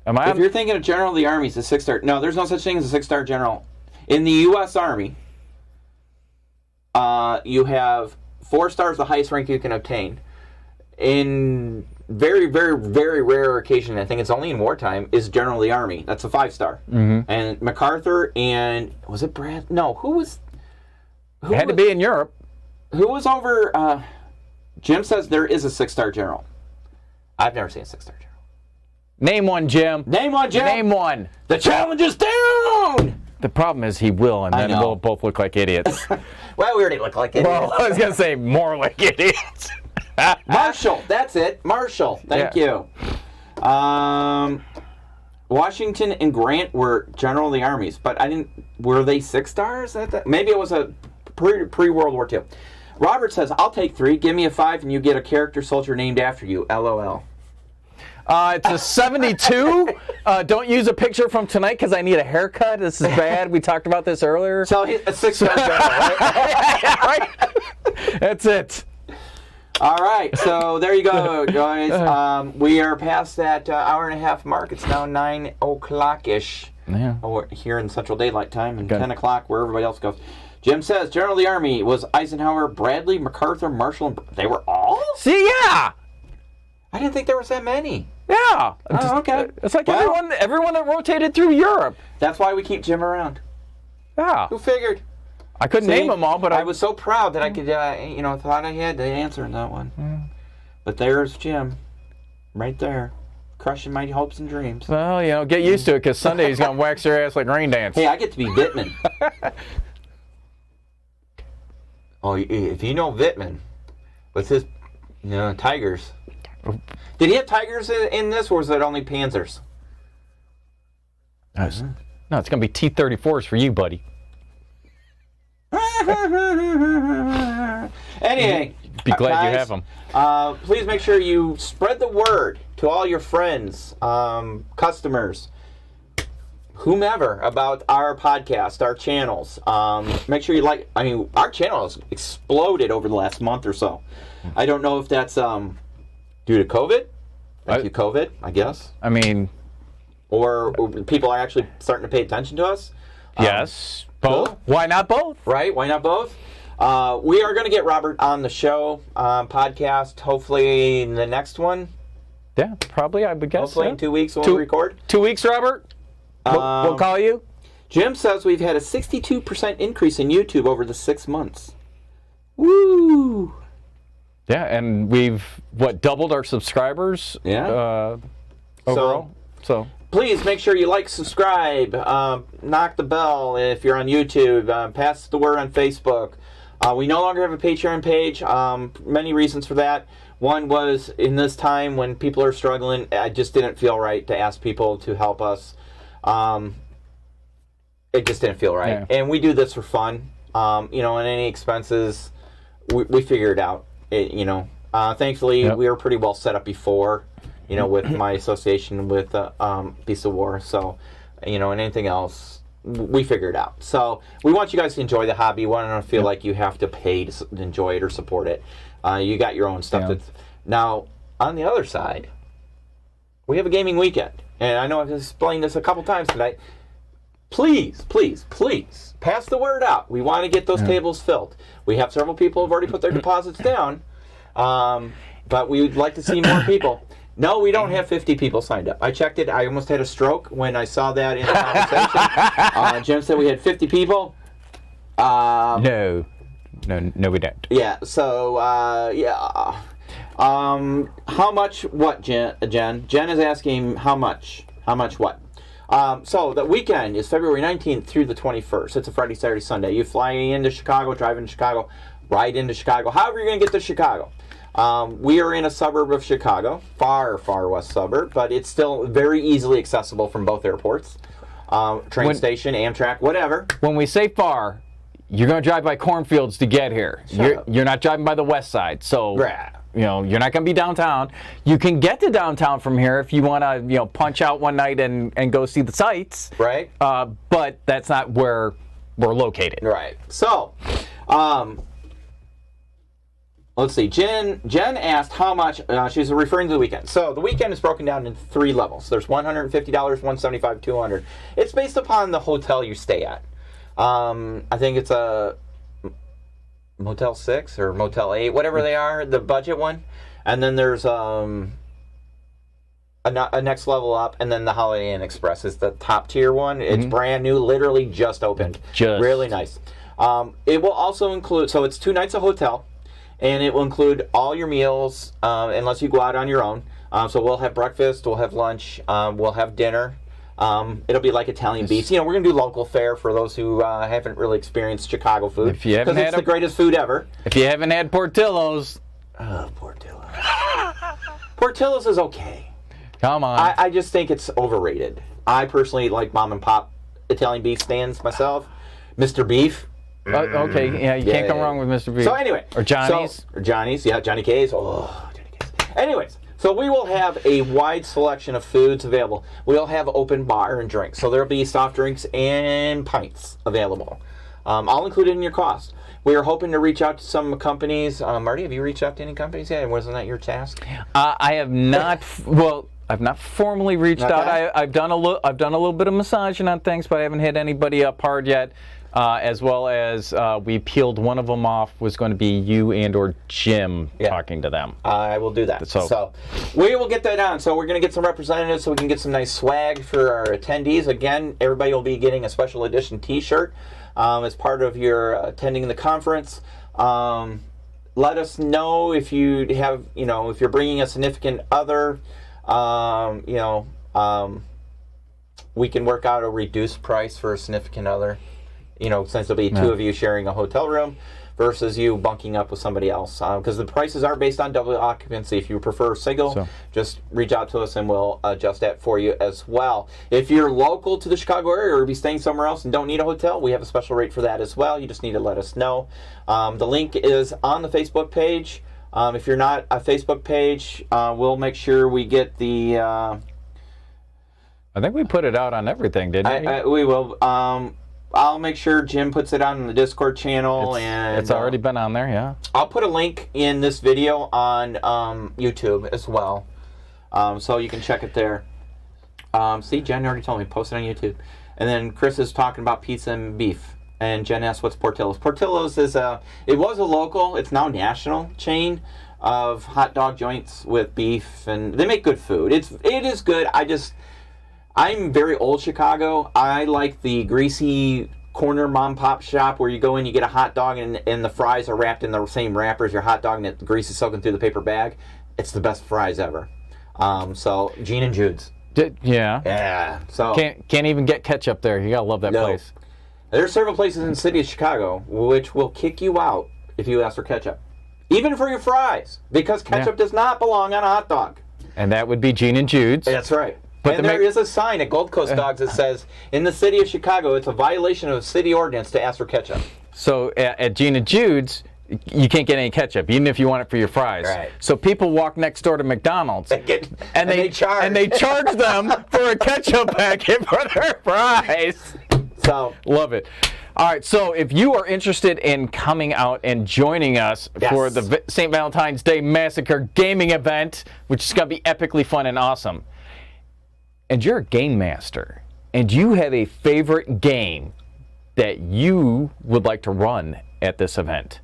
If you're thinking of General of the Army, it's a 6-star. No, there's no such thing as a 6-star general. In the U.S. Army, you have 4 stars, the highest rank you can obtain. In very, very, very rare occasion, I think it's only in wartime, is General of the Army. That's a 5-star. Mm-hmm. And MacArthur and, was it Brad? No, who had to be in Europe. Who was over, Jim says there is a 6-star general. I've never seen a 6-star general. Name one, Jim. Name one, Jim. Name one. The challenge is down! The problem is he will, and then we'll both look like idiots. Well, we already look like idiots. Well, I was going to say more like idiots. Marshall, that's it. Marshall, thank you. Washington and Grant were General of the Armies, but were they 6-stars? Maybe it was a pre-World War II. Robert says, I'll take 3, give me a 5, and you get a character soldier named after you. LOL. It's a 72. Don't use a picture from tonight because I need a haircut. This is bad. We talked about this earlier. So a 6-star general, right? Yeah, right? That's it. All right, so there you go, guys. We are past that hour and a half mark. It's now 9 o'clock-ish here in Central Daylight Time, and 10 o'clock where everybody else goes. Jim says, General of the Army was Eisenhower, Bradley, MacArthur, Marshall, and they were all? See, yeah. I didn't think there was that many. Yeah. Oh, okay. It's like everyone that rotated through Europe. That's why we keep Jim around. Yeah. Who figured? I couldn't name them all, but I was so proud that I could, thought I had the answer in that one. But there's Jim, right there, crushing my hopes and dreams. Well, get used to it, because Sunday he's going to wax your ass like rain dance. Hey, I get to be Vittman. Oh, if you know Vittman, with his, tigers. Did he have tigers in this, or was it only panzers? No, it's going to be T-34s for you, buddy. Anyway, be glad guys, you have them. Please make sure you spread the word to all your friends, customers, whomever about our podcast, our channels. Make sure you our channel has exploded over the last month or so. I don't know if that's due to COVID. Thank you, COVID, I guess. I mean, or people are actually starting to pay attention to us. Yes, both. Cool. Why not both? Right? Why not both? We are going to get Robert on the show podcast, hopefully in the next one. Yeah, probably, I would guess. Hopefully in 2 weeks when we record. 2 weeks, Robert? We'll call you. Jim says we've had a 62% increase in YouTube over the 6 months. Woo! Yeah, and we've, doubled our subscribers? Yeah. Overall. So please make sure you like, subscribe, knock the bell if you're on YouTube, pass the word on Facebook. We no longer have a Patreon page. Many reasons for that. One was in this time when people are struggling, I just didn't feel right to ask people to help us. It just didn't feel right. Yeah. And we do this for fun. And any expenses, we figure it out. Thankfully, we were pretty well set up before. With my association with Beast of War. So, and anything else, we figure it out. So, we want you guys to enjoy the hobby. We don't feel like you have to pay to enjoy it or support it. You got your own stuff. Now, on the other side, we have a gaming weekend. And I know I've explained this a couple times tonight. Please, please, please, pass the word out. We want to get those tables filled. We have several people who have already put their deposits down. But we would like to see more people. No, we don't have 50 people signed up. I checked it. I almost had a stroke when I saw that in the conversation. Jim said we had 50 people. No, we don't. Yeah, so, how much what, Jen? Jen is asking how much. How much what? So the weekend is February 19th through the 21st. It's a Friday, Saturday, Sunday. You fly into Chicago, drive into Chicago, ride into Chicago. However you're going to get to Chicago. We are in a suburb of Chicago, far, far west suburb, but it's still very easily accessible from both airports. Train station, Amtrak, whatever. When we say far, you're going to drive by cornfields to get here. You're not driving by the west side, so you're not going to be downtown. You can get to downtown from here if you want to, punch out one night and go see the sights. Right. But that's not where we're located. Right. So, let's see. Jen asked how much. She's referring to the weekend. So the weekend is broken down into 3 levels. There's $150, $175, $200. It's based upon the hotel you stay at. I think it's a Motel 6 or Motel 8, whatever they are, the budget one. And then there's a next level up, and then the Holiday Inn Express is the top tier one. It's brand new, literally just opened. Really nice. It will also include, so it's 2 nights of hotel. And it will include all your meals, unless you go out on your own. So we'll have breakfast, we'll have lunch, we'll have dinner. It'll be like Italian beefs. We're going to do local fare for those who haven't really experienced Chicago food. Because it's the greatest food ever. If you haven't had Portillo's. Oh, Portillo's. Portillo's is okay. Come on. I just think it's overrated. I personally like mom and pop Italian beef stands myself. Mr. Beef. Okay, you can't go wrong with Mr. B. So anyway. Or Johnny's. Johnny K's. Oh, Johnny K's. Anyways, so we will have a wide selection of foods available. We'll have open bar and drinks. So there'll be soft drinks and pints available. All included in your cost. We are hoping to reach out to some companies. Marty, have you reached out to any companies yet? Wasn't that your task? I have not. Well, I've not formally reached out. I've done a little bit of massaging on things, but I haven't hit anybody up hard yet. As well as we peeled one of them off. Was going to be you and or Jim talking to them. I will do that. So we will get that on. So we're going to get some representatives so we can get some nice swag for our attendees. Again, everybody will be getting a special edition T-shirt as part of your attending the conference. Let us know if you have, if you're bringing a significant other. We can work out a reduced price for a significant other. Since there'll be two of you sharing a hotel room versus you bunking up with somebody else. Because the prices are based on double occupancy. If you prefer single, just reach out to us and we'll adjust that for you as well. If you're local to the Chicago area or be staying somewhere else and don't need a hotel, we have a special rate for that as well. You just need to let us know. The link is on the Facebook page. If you're not a Facebook page, we'll make sure we get the... I think we put it out on everything, didn't we? We will. I'll make sure Jim puts it on the Discord channel. It's already been on there, yeah. I'll put a link in this video on YouTube as well. So you can check it there. See, Jen already told me, post it on YouTube. And then Chris is talking about pizza and beef. And Jen asked, what's Portillo's? Portillo's is it was a local, it's now national chain of hot dog joints with beef. And they make good food. It is good. I'm very old Chicago. I like the greasy corner mom pop shop where you go in, you get a hot dog, and the fries are wrapped in the same wrapper as your hot dog, and the grease is soaking through the paper bag. It's the best fries ever. So Gene and Jude's. Yeah. So can't even get ketchup there. You gotta love that place. There's several places in the city of Chicago which will kick you out if you ask for ketchup, even for your fries, because ketchup does not belong on a hot dog. And that would be Gene and Jude's. That's right. And there is a sign at Gold Coast Dogs that says, in the city of Chicago, it's a violation of city ordinance to ask for ketchup. So at Gene and Jude's, you can't get any ketchup, even if you want it for your fries. Right. So people walk next door to McDonald's, and they charge them for a ketchup packet for their fries. So love it. All right, so if you are interested in coming out and joining us for the St. Valentine's Day Massacre gaming event, which is going to be epically fun and awesome, and you're a game master, and you have a favorite game that you would like to run at this event,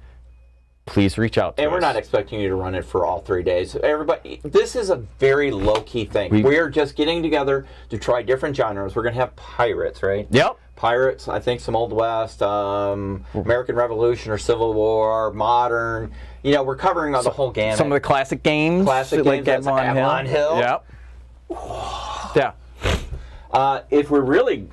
please reach out to us. And we're not expecting you to run it for all 3 days. Everybody, this is a very low-key thing. We're just getting together to try different genres. We're going to have pirates, right? Yep. Pirates, I think some Old West, American Revolution or Civil War, modern. We're covering the whole gamut. Some of the classic games. Like Avalon Hill. Yep. Yeah. If we're really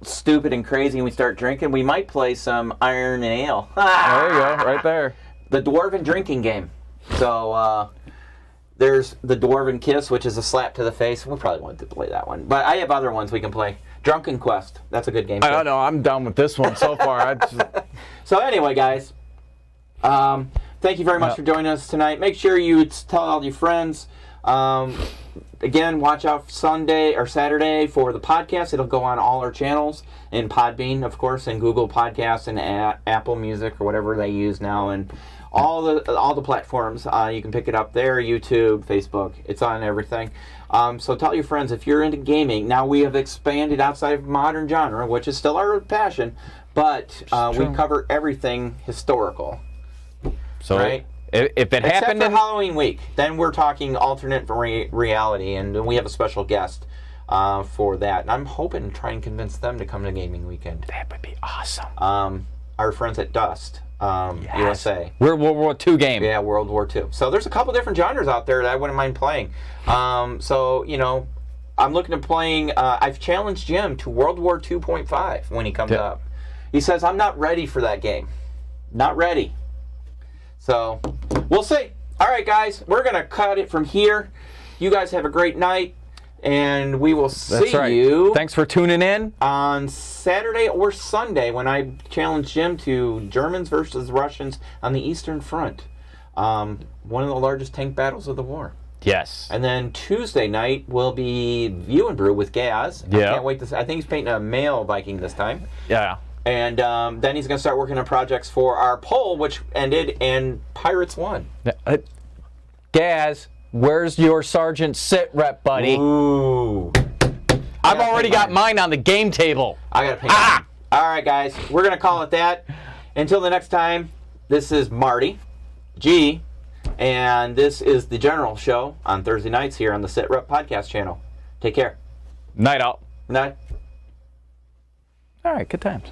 stupid and crazy and we start drinking, we might play some Iron and Ale. There you go, right there. The Dwarven drinking game. So there's the Dwarven Kiss, which is a slap to the face. We probably want to play that one. But I have other ones we can play. Drunken Quest. That's a good game. I don't know. I'm done with this one so far. So anyway, guys, thank you very much for joining us tonight. Make sure you tell all your friends. Again, watch out Sunday or Saturday for the podcast. It'll go on all our channels in Podbean, of course, and Google Podcasts and Apple Music or whatever they use now, and all the platforms. You can pick it up there, YouTube, Facebook. It's on everything. So tell your friends if you're into gaming. Now we have expanded outside of modern genre, which is still our passion, but we cover everything historical. So right? If it happened except for Halloween week, then we're talking alternate reality, and we have a special guest for that. And I'm hoping to try and convince them to come to Gaming Weekend. That would be awesome. Our friends at Dust, USA. We're World War II game. Yeah, World War II. So there's a couple different genres out there that I wouldn't mind playing. So I'm looking at playing. I've challenged Jim to World War 2.5 when he comes up. He says I'm not ready for that game. Not ready. So, we'll see. All right, guys, we're going to cut it from here. You guys have a great night, and we will see you. Thanks for tuning in. On Saturday or Sunday when I challenge Jim to Germans versus Russians on the Eastern Front. One of the largest tank battles of the war. Yes. And then Tuesday night will be View and Brew with Gaz. I can't wait to see. I think he's painting a male Viking this time. Yeah. And then he's going to start working on projects for our poll, which ended, and Pirates won. Gaz, where's your Sergeant Sitrep, buddy? Ooh. I've already got mine on the game table. I got to pick mine. All right, guys. We're going to call it that. Until the next time, this is Marty, G, and this is the General Show on Thursday nights here on the Sitrep Podcast channel. Take care. Night out. Night. All right, good times.